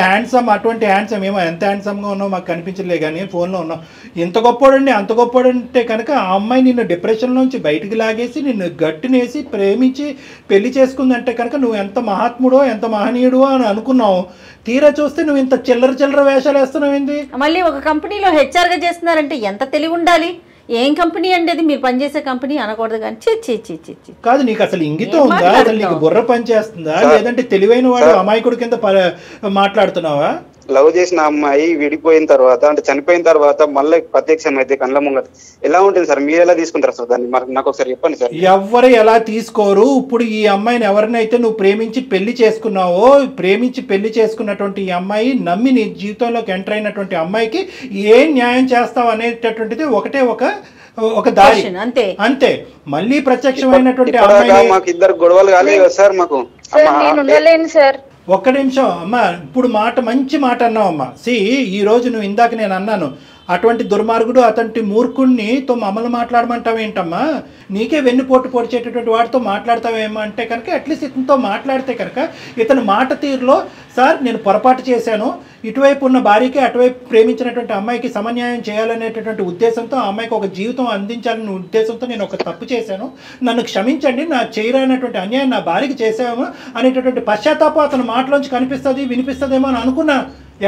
అటువంటి హ్యాండ్సమ్ ఏమో ఎంత హ్యాండ్సమ్ గా ఉన్నావు మాకు కనిపించలే కానీ ఫోన్లో ఉన్నావు. ఇంత గొప్పోడండి అంత గొప్పోడంటే కనుక ఆ అమ్మాయి నిన్ను డిప్రెషన్ నుంచి బయటికి లాగేసి నిన్ను గట్టినేసి ప్రేమించి పెళ్లి చేసుకుందంటే కనుక నువ్వు ఎంత మహాత్ముడో ఎంత మహనీయుడో అని అనుకున్నావు. తీరా చూస్తే నువ్వు ఇంత చిల్లర వేషాలు వేస్తున్నావు ఏంది? మళ్ళీ ఒక కంపెనీలో హెచ్ఆర్ గా చేస్తున్నారంటే ఎంత తెలివి ఉండాలి? ఏం కంపెనీ అండి అది? మీరు పనిచేసే కంపెనీ అనకూడదు కానీ కాదు. నీకు అసలు ఇంగితం ఉందా? అసలు నీకు బుర్ర పనిచేస్తుందా? లేదంటే తెలివైన వాడు అమాయకుడి కింద మాట్లాడుతున్నావా? లవ్ చేసిన అమ్మాయి విడిపోయిన తర్వాత అంటే చనిపోయిన తర్వాత మళ్ళీ ప్రత్యక్షం అయితే కళ్ళ ముంగట ఎలా ఉంటుంది సార్? మీరు ఎలా తీసుకుంటారు సార్ దాన్ని? నాకు ఒకసారి చెప్పండి సార్. ఎవరు ఎలా తీసుకోరు. ఇప్పుడు ఈ అమ్మాయిని ఎవరినైతే నువ్వు ప్రేమించి పెళ్లి చేసుకున్నటువంటి ఈ అమ్మాయి నమ్మి నీ జీవితంలోకి ఎంటర్ అయినటువంటి అమ్మాయికి ఏం న్యాయం చేస్తావు అనేటటువంటిది ఒక దారి అంతే. మళ్ళీ ప్రత్యక్షమైనటువంటి అమ్మాయి మాకు ఇద్దరు గొడవలు కాలేదు సార్. మాకు ఒక్క నిమిషం అమ్మా, ఇప్పుడు మంచి మాట అన్నావు అమ్మా. ఈ రోజు నువ్వు ఇందాక నేను అన్నాను అటువంటి దుర్మార్గుడు అటువంటి మూర్ఖుడిని తో మమ్మల్ని మాట్లాడమంటావేంటమ్మా? నీకే వెన్నుపోటు పొడిచేటటువంటి వాడితో మాట్లాడతావేమో అంటే కనుక అట్లీస్ట్ ఇతనితో మాట్లాడితే కనుక ఇతని మాట తీరులో సార్ నేను పొరపాటు చేశాను, ఇటువైపు ఉన్న భార్యకి అటువైపు ప్రేమించినటువంటి అమ్మాయికి సమన్యాయం చేయాలనేటటువంటి ఉద్దేశంతో ఆ అమ్మాయికి ఒక జీవితం అందించాలనే ఉద్దేశంతో నేను ఒక తప్పు చేశాను, నన్ను క్షమించండి, నా చేయరానటువంటి అన్యాయం నా భార్యకి చేసాము అనేటటువంటి పశ్చాత్తాపం అతని మాటలోంచి కనిపిస్తుంది వినిపిస్తుందేమో అని అనుకున్నా.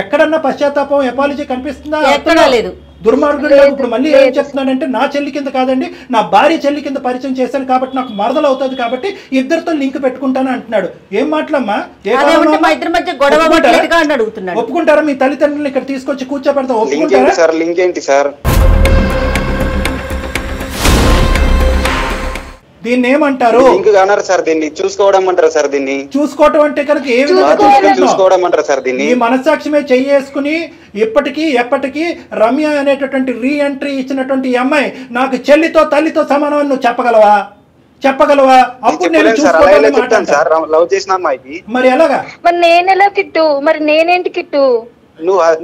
ఎక్కడన్నా పశ్చాత్తాపం ఎపాలజీ కనిపిస్తుందా? ఎక్కడా లేదు. దుర్మార్గుడు ఇప్పుడు మళ్ళీ ఏం చెప్తున్నాడంటే నా చెల్లి కింద కాదండి నా భార్య చెల్లి కింద పరిచయం చేశాను కాబట్టి నాకు మరదలు అవుతుంది కాబట్టి ఇద్దరితో లింక్ పెట్టుకుంటాను అంటున్నాడు. ఏం మాటలమ్మా? ఒప్పుకుంటారా? మీ తల్లిదండ్రులు ఇక్కడ తీసుకొచ్చి కూర్చోబెడతా ఒప్పుకుంటారా? లింక్ ఏంటి సార్? దీన్ని ఏమంటారు? దీన్ని చూసుకోవడం అంటారా సార్? దీన్ని చూసుకోవడం అంటే కనుక ఏ విధంగా చూసుకోవడం అంటారా సార్? దీన్ని ఈ మనస్సాక్షిమే చెయ్యేసుకుని ఇప్పటికీ ఎప్పటికీ రమ్య అనేటటువంటి రీ ఎంట్రీ ఇచ్చినటువంటి అమ్మాయి నాకు చెల్లితో తల్లితో సమానం నువ్వు చెప్పగలవా? అప్పుడు నేను లవ్ చేసిన అమ్మాయికి మరి ఎలాగా? మరి నేనెలా కిట్టు? మరి నేనేంటి కిట్టు?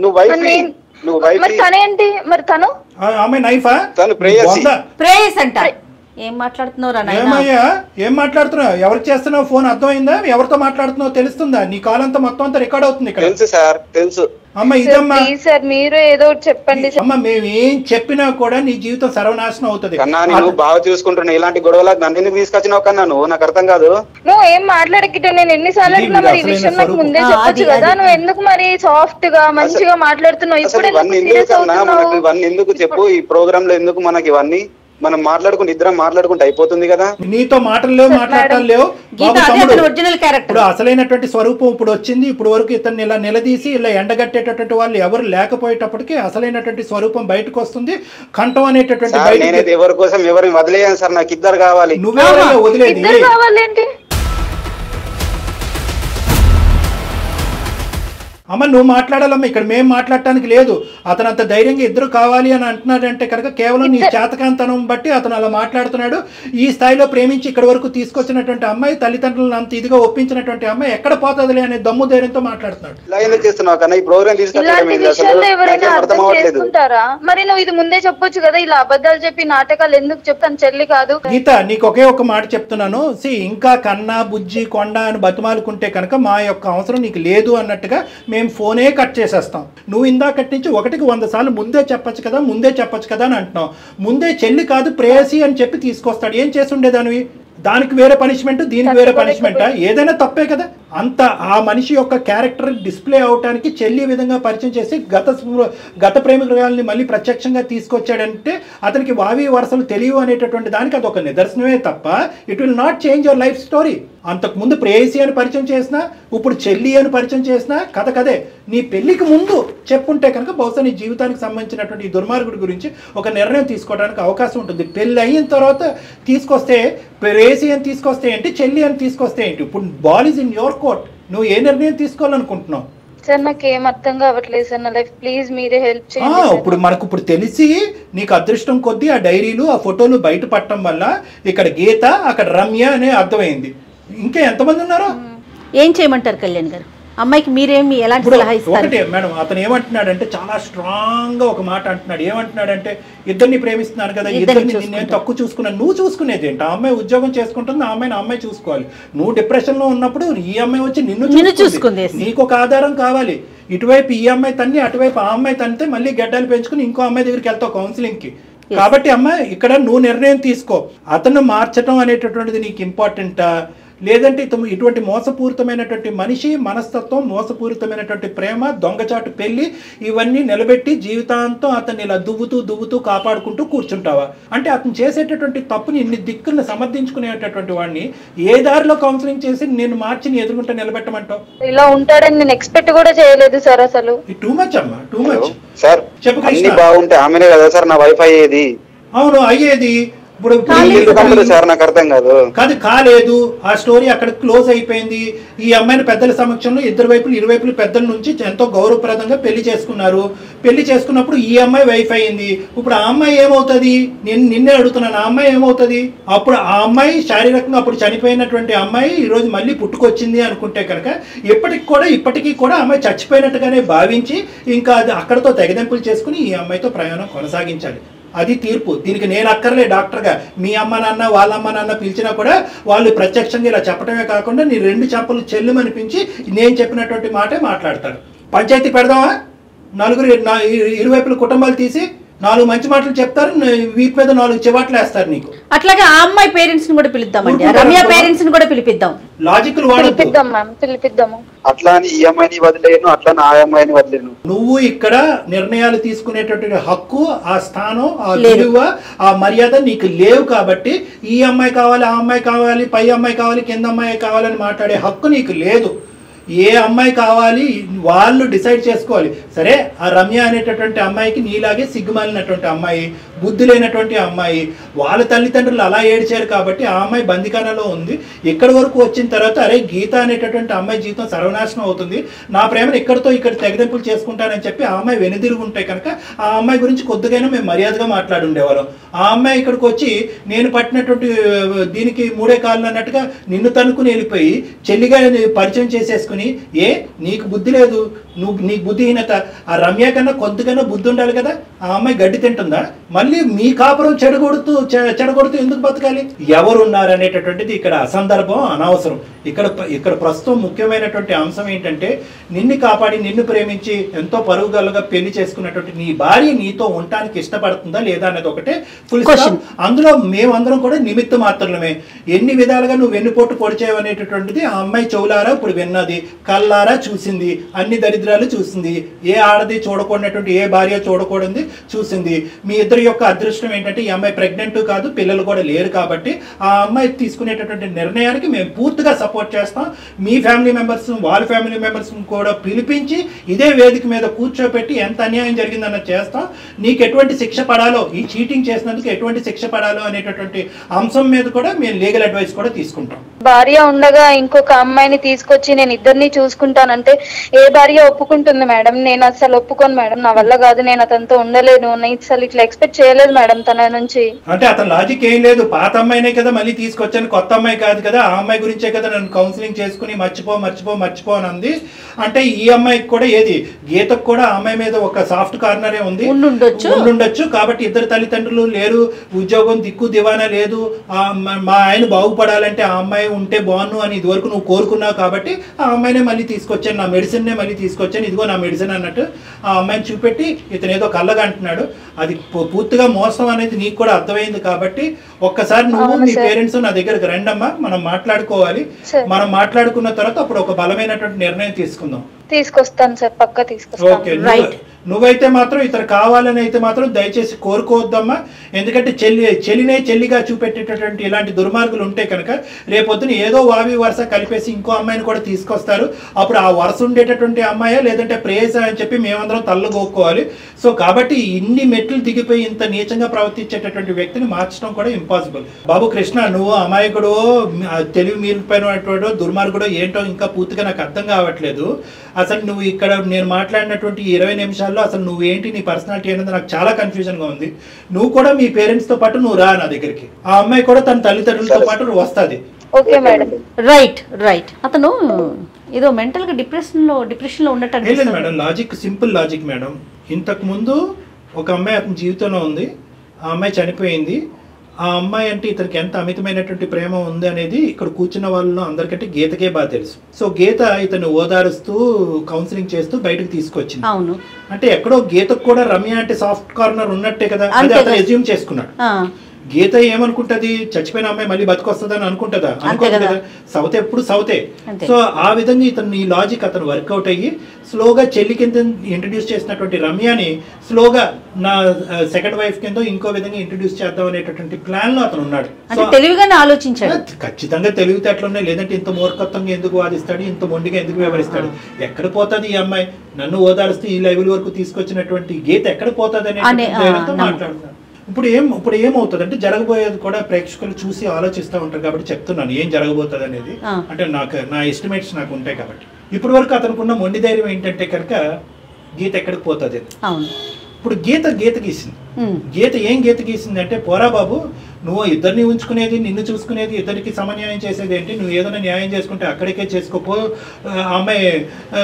నువ్వు తనేంటి? మరి తను ఆమె నైఫా? తను ప్రేయస్ అంట. ఏం మాట్లాడుతున్నావు? ఎవరికి చేస్తున్నావు ఫోన్? అర్థమైందా? ఎవరితో మాట్లాడుతున్నావు తెలుస్తుందా? నీ కాల్ అంతా మొత్తం అంతా రికార్డ్ అవుతుంది ఇక్కడ. తెలుసు సార్, తెలుసు. అమ్మ ఇదమ్మా సార్ మీరు ఏదో చెప్పండి. అమ్మ మేము ఏం చెప్పినా కూడా నీ జీవితం సర్వనాశనం అవుతుంది. కన్నా నేను బాగా చూసుకుంటున్నా, ఇలాంటి గొడవలకు నన్ను ఎందుకు తీసుకొచ్చినావు కన్నా నువ్వు? నాకు అర్థం కాదు. నువ్వు ఏం మాట్లాడకిట, నేను ఎన్నిసార్లు అడిగినా మరి ఈ విషయం నాకు ముందే చెప్పొచ్చు కదా. నువ్వు ఎందుకు మరి సాఫ్ట్ గా మంచిగా మాట్లాడుతున్నావు? ఇప్పుడు ఇవన్నీ ఎందుకు చెప్పు? ఈ ప్రోగ్రామ్ లో ఎందుకు మనకి ఇవన్నీ? మనం మాట్లాడుకుంటే ఇద్దరం మాట్లాడుకుంటే అయిపోతుంది కదా. నీతో మాటలు లేవు, మాట్లాడటం లేవు. ఇప్పుడు అసలైనటువంటి స్వరూపం ఇప్పుడు వచ్చింది. ఇప్పుడు వరకు ఇతన్ని ఇలా నిలదీసి ఇలా ఎండగట్టేటటువంటి వాళ్ళు ఎవరు లేకపోయేటప్పటికి అసలైనటువంటి స్వరూపం బయటకు వస్తుంది. కంఠం అనేటటువంటి నేనైతే ఎవరి కోసం ఎవరిని వదిలేయాను సార్, నాకు ఇద్దరు కావాలి. నువ్వెవరైనా వదిలేది? అమ్మ నువ్వు మాట్లాడాలమ్మా, ఇక్కడ మేము మాట్లాడటానికి లేదు. అతను అంత ధైర్యంగా ఇద్దరు కావాలి అని అంటున్నాడంటే కనుక కేవలం నీ చేతకాంతనం బట్టి అతను అలా మాట్లాడుతున్నాడు. ఈ స్థాయిలో ప్రేమించి ఇక్కడ వరకు తీసుకొచ్చినటువంటి అమ్మాయి, తల్లిదండ్రులను అంత ఇదిగా ఒప్పించినటువంటి అమ్మాయి ఎక్కడ పోతుందిలే అనే దమ్ము ధైర్యంతో మాట్లాడుతున్నాడు. మరి నువ్వు ఇది ముందే చెప్పొచ్చు కదా, ఇలా అబద్ధాలు చెప్పి నాటకాలు ఎందుకు చెప్తాను? చెల్లి కాదు గీత, నీకు ఒకే ఒక మాట చెప్తున్నాను. ఇంకా కన్నా బుజ్జి కొండ అని బతిమాలుకుంటే కనుక మా యొక్క అవసరం నీకు లేదు అన్నట్టుగా మేము ఫోనే కట్ చేసేస్తాం. నువ్వు ఇందాకటి నుంచి 1కి 100 సార్లు ముందే చెప్పచ్చు కదా అని అంటున్నావు. ముందే చెల్లి కాదు ప్రేయసి అని చెప్పి తీసుకొస్తాడు. ఏం చేసి ఉండేదానివి? దానికి వేరే పనిష్మెంట్, దీనికి వేరే పనిష్మెంటా? ఏదైనా తప్పే కదా. అంత ఆ మనిషి యొక్క క్యారెక్టర్ డిస్ప్లే అవటానికి చెల్లి విధంగా పరిచయం చేసి గత ప్రేమికురాలని మళ్ళీ ప్రత్యక్షంగా తీసుకొచ్చాడంటే అతనికి వావి వరసలు తెలియవు అనేటటువంటి దానికి అదొక నిదర్శనమే తప్ప it will not change your life story. అంతకుముందు ప్రేయసి అని పరిచయం చేసినా, ఇప్పుడు చెల్లి అని పరిచయం చేసినా కథ కదే. నీ పెళ్లికి ముందు చెప్పుంటే కనుక బహుశా నీ జీవితానికి సంబంధించినటువంటి ఈ దుర్మార్గుడి గురించి ఒక నిర్ణయం తీసుకోవడానికి అవకాశం ఉంటుంది. పెళ్లి అయిన తర్వాత తీసుకొస్తే ప్రేయసి అని తీసుకొస్తే ఏంటి, చెల్లి అని తీసుకొస్తే ఏంటి? ఇప్పుడు ball is in your court. నువ్వు ఏ నిర్ణయం తీసుకోవాలనుకుంటున్నావు? సార్ నాకేం అర్థం కావట్లేదు సార్, నా లైఫ్ ప్లీజ్ మీరే హెల్ప్ చేయండి. ఇప్పుడు మనకు ఇప్పుడు తెలిసి నీకు అదృష్టం కొద్దీ ఆ డైరీలు ఆ ఫోటోలు బయట పట్టడం వల్ల ఇక్కడ గీత అక్కడ రమ్య అనే అర్థమైంది. ఇంకా ఎంతమంది ఉన్నారో? ఏం చేయమంటారు కళ్యాణ్ గారు? అమ్మాయికి మీరేమి ఎలాంటి సలహా ఇస్తారు? ఒకటే మేడం, అతను ఏమంటున్నాడంటే చాలా స్ట్రాంగ్ గా ఒక మాట అంటున్నాడు. ఏమంటున్నాడంటే ఇద్దరిని ప్రేమిస్తున్నారు కదా, ఇద్దరిని నేను తక్కువ చూసుకున్నాను. నువ్వు చూసుకునేది ఏంటి? ఆ అమ్మాయి ఉద్యోగం చేసుకుంటుంది, ఆ అమ్మాయిని అమ్మాయి చూసుకోవాలి. నువ్వు డిప్రెషన్ లో ఉన్నప్పుడు ఈ అమ్మాయి వచ్చి నిన్ను చూసుకుంది. నీకు ఒక ఆధారం కావాలి. ఇటువైపు ఈ అమ్మాయి తన్ని, అటువైపు ఆ అమ్మాయి తన్నితే మళ్ళీ గడ్డలు పెంచుకుని ఇంకో అమ్మాయి దగ్గరికి వెళ్తావు కౌన్సిలింగ్ కి. కాబట్టి అమ్మ ఇక్కడ నువ్వు నిర్ణయం తీసుకో. అతను మార్చడం అనేటటువంటిది నీకు ఇంపార్టెంటా, లేదంటే ఇటువంటి మోసపూరితమైనటువంటి మనిషి మనస్తత్వం, మోసపూరితమైనటువంటి ప్రేమ, దొంగచాటు పెళ్లి ఇవన్నీ నిలబెట్టి జీవితాంతం అతన్ని ఇలా దువ్వుతూ కాపాడుకుంటూ కూర్చుంటావా? అంటే అతను చేసేటటువంటి తప్పుని ఇన్ని దిక్కులను సమర్థించుకునేటటువంటి వాడిని ఏ దారిలో కౌన్సిలింగ్ చేసి నేను మార్చి నీ ఎదురుకుంటే నిలబెట్టమంటావు? ఇలా ఉంటాడని నేను ఎక్స్పెక్ట్ కూడా చేయలేదు సార్. అసలు టూ మచ్ అమ్మా, టూ మచ్. సార్ అన్ని బాగుంటే ఆమెనే కదా సార్ నా వైఫ్ అయ్యేది? అవును అయ్యేది. ఇప్పుడు నాకు అర్థం కాదు. కాలేదు, ఆ స్టోరీ అక్కడ క్లోజ్ అయిపోయింది. ఈ అమ్మాయిని పెద్దల సమక్షంలో ఇరువైపులు పెద్దల నుంచి ఎంతో గౌరవప్రదంగా పెళ్లి చేసుకున్నారు. పెళ్లి చేసుకున్నప్పుడు ఈ అమ్మాయి వైఫ్ అయింది. ఇప్పుడు ఆ అమ్మాయి ఏమవుతుంది? నేను నిన్నే అడుగుతున్నాను, ఆ అమ్మాయి ఏమవుతుంది? అప్పుడు ఆ అమ్మాయి శారీరకంగా అప్పుడు చనిపోయినటువంటి అమ్మాయి ఈ రోజు మళ్ళీ పుట్టుకొచ్చింది అనుకుంటే కనుక ఇప్పటికీ కూడా అమ్మాయి చచ్చిపోయినట్టుగానే భావించి ఇంకా అది అక్కడతో తెగదెంపులు చేసుకుని ఈ అమ్మాయితో ప్రయాణం కొనసాగించాలి. అది తీర్పు. దీనికి నేను అక్కర్లే డాక్టర్గా. మీ అమ్మ నాన్న వాళ్ళ అమ్మ నాన్న పిలిచినా కూడా వాళ్ళు ప్రత్యక్షంగా ఇలా చెప్పడమే కాకుండా నీ 2 చెంపలు చెల్లుమనిపించి నేను చెప్పినటువంటి మాటే మాట్లాడతారు. పంచాయతీ పెడదామా? ఇరువైపుల కుటుంబాలు తీసి 4 మంచి మాటలు చెప్తారు, వీటి మీద 4 చివాట్లు వేస్తారు నీకు. అట్లాగే ఆ అమ్మాయి పేరెంట్స్ ని కూడా పిలుద్దామండి, రమ్య పేరెంట్స్ ని కూడా పిలిపిద్దాం. లాజికల్ పిలిపిద్దాము. అట్లా అని ఈ అమ్మాయిని వదిలేను, అట్లా నా అమ్మాయిని వదిలేను. నువ్వు ఇక్కడ నిర్ణయాలు తీసుకునేటటువంటి హక్కు, ఆ స్థానం, ఆ విలువ, ఆ మర్యాద నీకు లేవు. కాబట్టి ఈ అమ్మాయి కావాలి, ఆ అమ్మాయి కావాలి, పై అమ్మాయి కావాలి, కింద అమ్మాయి కావాలని మాట్లాడే హక్కు నీకు లేదు. ఏ అమ్మాయి కావాలి వాళ్ళు డిసైడ్ చేసుకోవాలి. సరే, ఆ రమ్య అనేటటువంటి అమ్మాయికి నీలాగే సిగ్గుమాలినటువంటి అమ్మాయి, బుద్ధి లేనటువంటి అమ్మాయి, వాళ్ళ తల్లిదండ్రులు అలా ఏడ్చారు కాబట్టి ఆ అమ్మాయి బందికానలో ఉంది. ఇక్కడి వరకు వచ్చిన తర్వాత అరే గీత అనేటటువంటి అమ్మాయి జీవితం సర్వనాశనం అవుతుంది, నా ప్రేమను ఇక్కడ తెగదెంపులు చేసుకుంటానని చెప్పి ఆ అమ్మాయి వెనుదిరుగుంటే కనుక ఆ అమ్మాయి గురించి కొద్దిగైనా మేము మర్యాదగా మాట్లాడుండేవాళ్ళం. ఆ అమ్మాయి ఇక్కడికి వచ్చి నేను పట్టినటువంటి దీనికి 3 కాళ్ళు అన్నట్టుగా నిన్ను తనుకుని వెళ్ళిపోయి చెల్లిగా పరిచయం చేసేసుకుని, ఏ నీకు బుద్ధి లేదు, నీకు బుద్ధిహీనత. ఆ రమ్య కన్నా కొద్దిగానో బుద్ధి ఉండాలి కదా. ఆ అమ్మాయి గడ్డి తింటుందా? మళ్ళీ మళ్ళీ మీ కాపురం చెడగొడుతూ ఎందుకు బతకాలి? ఎవరున్నారు అనేటటువంటిది ఇక్కడ అసందర్భం, అనవసరం. ఇక్కడ ప్రస్తుతం ముఖ్యమైనటువంటి అంశం ఏంటంటే నిన్ను కాపాడి నిన్ను ప్రేమించి ఎంతో పరుగుగలగా పెళ్లి చేసుకున్నటువంటి నీ భార్య నీతో ఉండటానికి ఇష్టపడుతుందా లేదా అనేది ఒకటే ఫుల్ స్టాప్. అందులో మేమందరం కూడా నిమిత్త మాత్రమే. ఎన్ని విధాలుగా నువ్వు వెన్నుపోటు పొడిచేవు అనేటటువంటిది ఆ అమ్మాయి చెవులారా ఇప్పుడు విన్నది, కళ్ళారా చూసింది, అన్ని దరిద్రాలు చూసింది. ఏ ఆడది చూడకూడనటువంటి ఏ భార్య చూడకూడదు చూసింది. మీ ఇద్దరి యొక్క అదృష్టం ఏంటంటే ఈ అమ్మాయి ప్రెగ్నెంట్ కాదు, పిల్లలు కూడా లేరు. కాబట్టి ఆ అమ్మాయి తీసుకునేటటువంటి నిర్ణయానికి మేము పూర్తిగా సపోర్ట్ చేస్తాం. మీ ఫ్యామిలీ మెంబర్స్ వాళ్ళ ఫ్యామిలీ మెంబర్స్ కూడా పిలిపించి ఇదే వేదిక మీద కూర్చోపెట్టి ఎంత అన్యాయం జరిగిందన్నది చేస్తాం. నీకు ఎటువంటి శిక్ష పడాలో, ఈ చీటింగ్ చేసినందుకు ఎటువంటి శిక్ష పడాలో అనేటటువంటి అంశం మీద కూడా మేము లీగల్ అడ్వైస్ కూడా తీసుకుంటాం. భార్య ఉండగా ఇంకొక అమ్మాయిని తీసుకొచ్చి నేను ఇద్దరిని చూసుకుంటానంటే ఏ భార్య ఒప్పుకుంటుంది మేడం? నేను అసలు ఒప్పుకోను మేడం, నా వల్ల కాదు, నేను అతనితో ఉండలేను. నేను అసలు ఇట్లా ఎక్స్పెక్ట్ చేయలేదు మేడం తన నుంచి. అంటే అతను లాజిక్ ఏం లేదు, పాత అమ్మాయినే కదా మళ్ళీ తీసుకొచ్చాను, కొత్త అమ్మాయి కాదు కదా, ఆ అమ్మాయి గురించే కదా నన్ను కౌన్సిలింగ్ చేసుకుని మర్చిపో అని అంది. అంటే ఈ అమ్మాయికి కూడా ఏది గీతకు కూడా ఆ అమ్మాయి మీద ఒక సాఫ్ట్ కార్నరే ఉంది, ఉండుండొచ్చు. కాబట్టి ఇద్దరు తల్లిదండ్రులు లేరు, ఉద్యోగం దిక్కు దివానా లేదు, మా ఆయన బాగుపడాలంటే ఆ అమ్మాయి ఉంటే బాగున్ను అని ఇదివరకు నువ్వు కోరుకున్నావు. కాబట్టి ఆ అమ్మాయినే మళ్ళీ తీసుకొచ్చాను, నా మెడిసిన్నే మళ్ళీ తీసుకొచ్చాను, ఇదిగో నా మెడిసిన్ అన్నట్టు ఆ అమ్మాయిని చూపెట్టి ఇతను ఏదో కళ్ళగా అంటున్నాడు. అది పూర్తిగా మోసం అనేది నీకు కూడా అర్థమైంది. కాబట్టి ఒక్కసారి నువ్వు మీ పేరెంట్స్ నా దగ్గరకు రండమ్మా, మనం మాట్లాడుకోవాలి. మనం మాట్లాడుకున్న తర్వాత అప్పుడు ఒక బలమైనటువంటి నిర్ణయం తీసుకుందాం. తీసుకొస్తాను సార్, పక్కా తీసుకొస్తాను. నువ్వైతే మాత్రం ఇతను కావాలని అయితే మాత్రం దయచేసి కోరుకోవద్దమ్మా. ఎందుకంటే చెల్లినే చెల్లిగా చూపెట్టేటటువంటి ఇలాంటి దుర్మార్గులు ఉంటే కనుక రేపొద్దున ఏదో వావి వరుస కలిపేసి ఇంకో అమ్మాయిని కూడా తీసుకొస్తారు. అప్పుడు ఆ వరుస ఉండేటటువంటి అమ్మాయా లేదంటే ప్రేయస అని చెప్పి మేమందరం తల్లుగోక్కోవాలి. సో కాబట్టి ఇన్ని మెట్లు దిగిపోయి ఇంత నీచంగా ప్రవర్తించేటటువంటి వ్యక్తిని మార్చడం కూడా ఇంపాసిబుల్. బాబు కృష్ణ, నువ్వు అమాయకుడు, తెలివి మీరిపోయినటువంటి దుర్మార్గుడు ఏంటో ఇంకా పూర్తిగా నాకు అర్థం కావట్లేదు. అసలు నువ్వు ఇక్కడ నేను మాట్లాడినటువంటి 20 నిమిషాల్లో అసలు నువ్వేంటి, నీ పర్సనాలిటీ అనేది నాకు చాలా కన్ఫ్యూజన్ గా ఉంది. నువ్వు కూడా మీ పేరెంట్స్ తో పాటు నువ్వు రా నా దగ్గరికి, ఆ అమ్మాయి కూడా తన తల్లిదండ్రులతో పాటు వస్తుంది. రైట్. అతను ఏదో మెంటల్ గా డిప్రెషన్ లో ఉన్నట్టు లేదు madam. Logic simple logic madam. ఇంతకు ముందు ఒక అమ్మాయి అతని జీవితంలో ఉంది, ఆ అమ్మాయి చనిపోయింది. ఆ అమ్మాయి అంటే ఇతనికి ఎంత అమితమైనటువంటి ప్రేమ ఉంది అనేది ఇక్కడ కూర్చున్న వాళ్ళలో అందరికంటే గీతకే బాగా తెలుసు. సో గీత ఇతను ఓదారుస్తూ కౌన్సిలింగ్ చేస్తూ బయటకు తీసుకొచ్చింది. అవును. అంటే ఎక్కడో గీతకు కూడా రమ్య అంటే సాఫ్ట్ కార్నర్ ఉన్నట్టే కదా, అది అతను ఎజ్యూమ్ చేసుకున్నాడు. గీత ఏమనుకుంటది, చచ్చిపోయిన అమ్మాయి మళ్ళీ బతుకొస్తుందని అనుకుంటుందా? అనుకోదు కదా. సౌతే ఎప్పుడు సౌతే. సో ఆ విధంగా ఇతను ఈ లాజిక్ అతను వర్కౌట్ అయ్యి స్లోగా చెల్లి కింద ఇంట్రడ్యూస్ చేసినటువంటి రమ్యని స్లోగా నా సెకండ్ వైఫ్ కింద ఇంకో విధంగా ఇంట్రడ్యూస్ చేద్దాం అనేటటువంటి ప్లాన్ లో అతను ఉన్నాడు. తెలివిగానే ఆలోచించాడు. ఖచ్చితంగా తెలివితేటలున్నాయి, లేదంటే ఇంత మూర్ఖత్వంగా ఎందుకు వాదిస్తాడు, ఇంత మొండిగా ఎందుకు వ్యవహరిస్తాడు? ఎక్కడ పోతుంది ఈ అమ్మాయి? నన్ను ఓదారుస్తూ ఈ లెవెల్ వరకు తీసుకొచ్చినటువంటి గీత ఎక్కడ పోతుంది అనేది మాట్లాడుతున్నాను. ఇప్పుడు ఏమవుతుంది అంటే జరగబోయేది కూడా ప్రేక్షకులు చూసి ఆలోచిస్తూ ఉంటారు కాబట్టి చెప్తున్నాను ఏం జరగబోతుంది అనేది. అంటే నా ఎస్టిమేట్స్ నాకు ఉంటాయి కాబట్టి. ఇప్పటి వరకు అతనుకున్న మొండి ధైర్యం ఏంటంటే కనుక గీత ఎక్కడికి పోతుంది. ఇప్పుడు గీత గీసింది. గీత గీసింది అంటే, పోరా బాబు, నువ్వు ఇద్దరిని ఉంచుకునేది, నిన్ను చూసుకునేది, ఇద్దరికి సమన్యాయం చేసేది ఏంటి? నువ్వు ఏదైనా న్యాయం చేసుకుంటే అక్కడికే చేసుకోపో, అమ్మాయి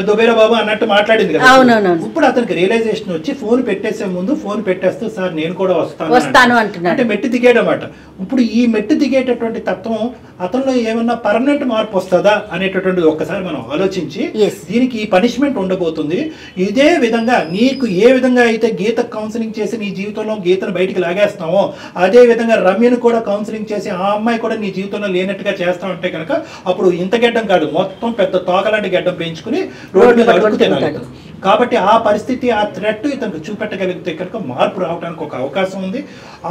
దుబేరా బాబు అన్నట్టు మాట్లాడింది కదా. ఇప్పుడు అతనికి రియలైజేషన్ వచ్చి ఫోన్ పెట్టేసే ముందు ఫోన్ పెట్టేస్తూ సార్ నేను కూడా వస్తాను అంటే మెట్టు దిగేటమాట. ఇప్పుడు ఈ మెట్టు దిగేటటువంటి తత్వం అతనిలో ఏమన్నా పర్మనెంట్ మార్పు వస్తుందా అనేటటువంటిది ఒక్కసారి మనం ఆలోచించి దీనికి ఈ పనిష్మెంట్ ఉండబోతుంది. ఇదే విధంగా నీకు ఏ విధంగా అయితే గీత కౌన్సిలింగ్ చేసి నీ జీవితంలో గీతను బయటికి లాగేస్తామో అదే విధంగా రమ్యను కూడా కౌన్సిలింగ్ చేసి ఆ అమ్మాయి కూడా నీ జీవితంలో లేనట్టుగా చేస్తా ఉంటే కనుక అప్పుడు ఇంత గెడ్డం కాదు, మొత్తం పెద్ద తోకలాంటి గెడ్డం పెంచుకుని రోడ్డు మీద అడుగుతున్నాడు. కాబట్టి ఆ పరిస్థితి, ఆ థ్రెట్ ఇతనికి చూపెట్టగలిగితే కనుక మార్పు రావడానికి ఒక అవకాశం ఉంది.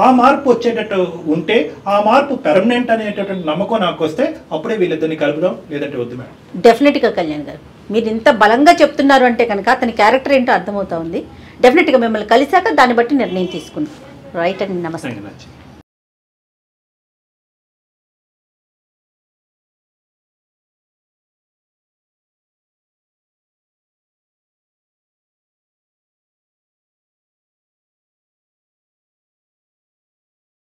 ఆ మార్పు వచ్చేటట్టు ఉంటే, ఆ మార్పు పెర్మనెంట్ అనేటటువంటి నమ్మకం నాకు వస్తే అప్పుడే వీళ్ళిద్దరిని కలుపుదాం, లేదంటే వద్దు మేడం. డెఫినెట్గా కళ్యాణ్ గారు, మీరు ఇంత బలంగా చెప్తున్నారు అంటే కనుక అతని క్యారెక్టర్ ఏంటో అర్థమవుతా ఉంది. డెఫినెట్గా మిమ్మల్ని కలిసాక దాన్ని బట్టి నిర్ణయం తీసుకుందాం. రైట్ అండి, నమస్తే.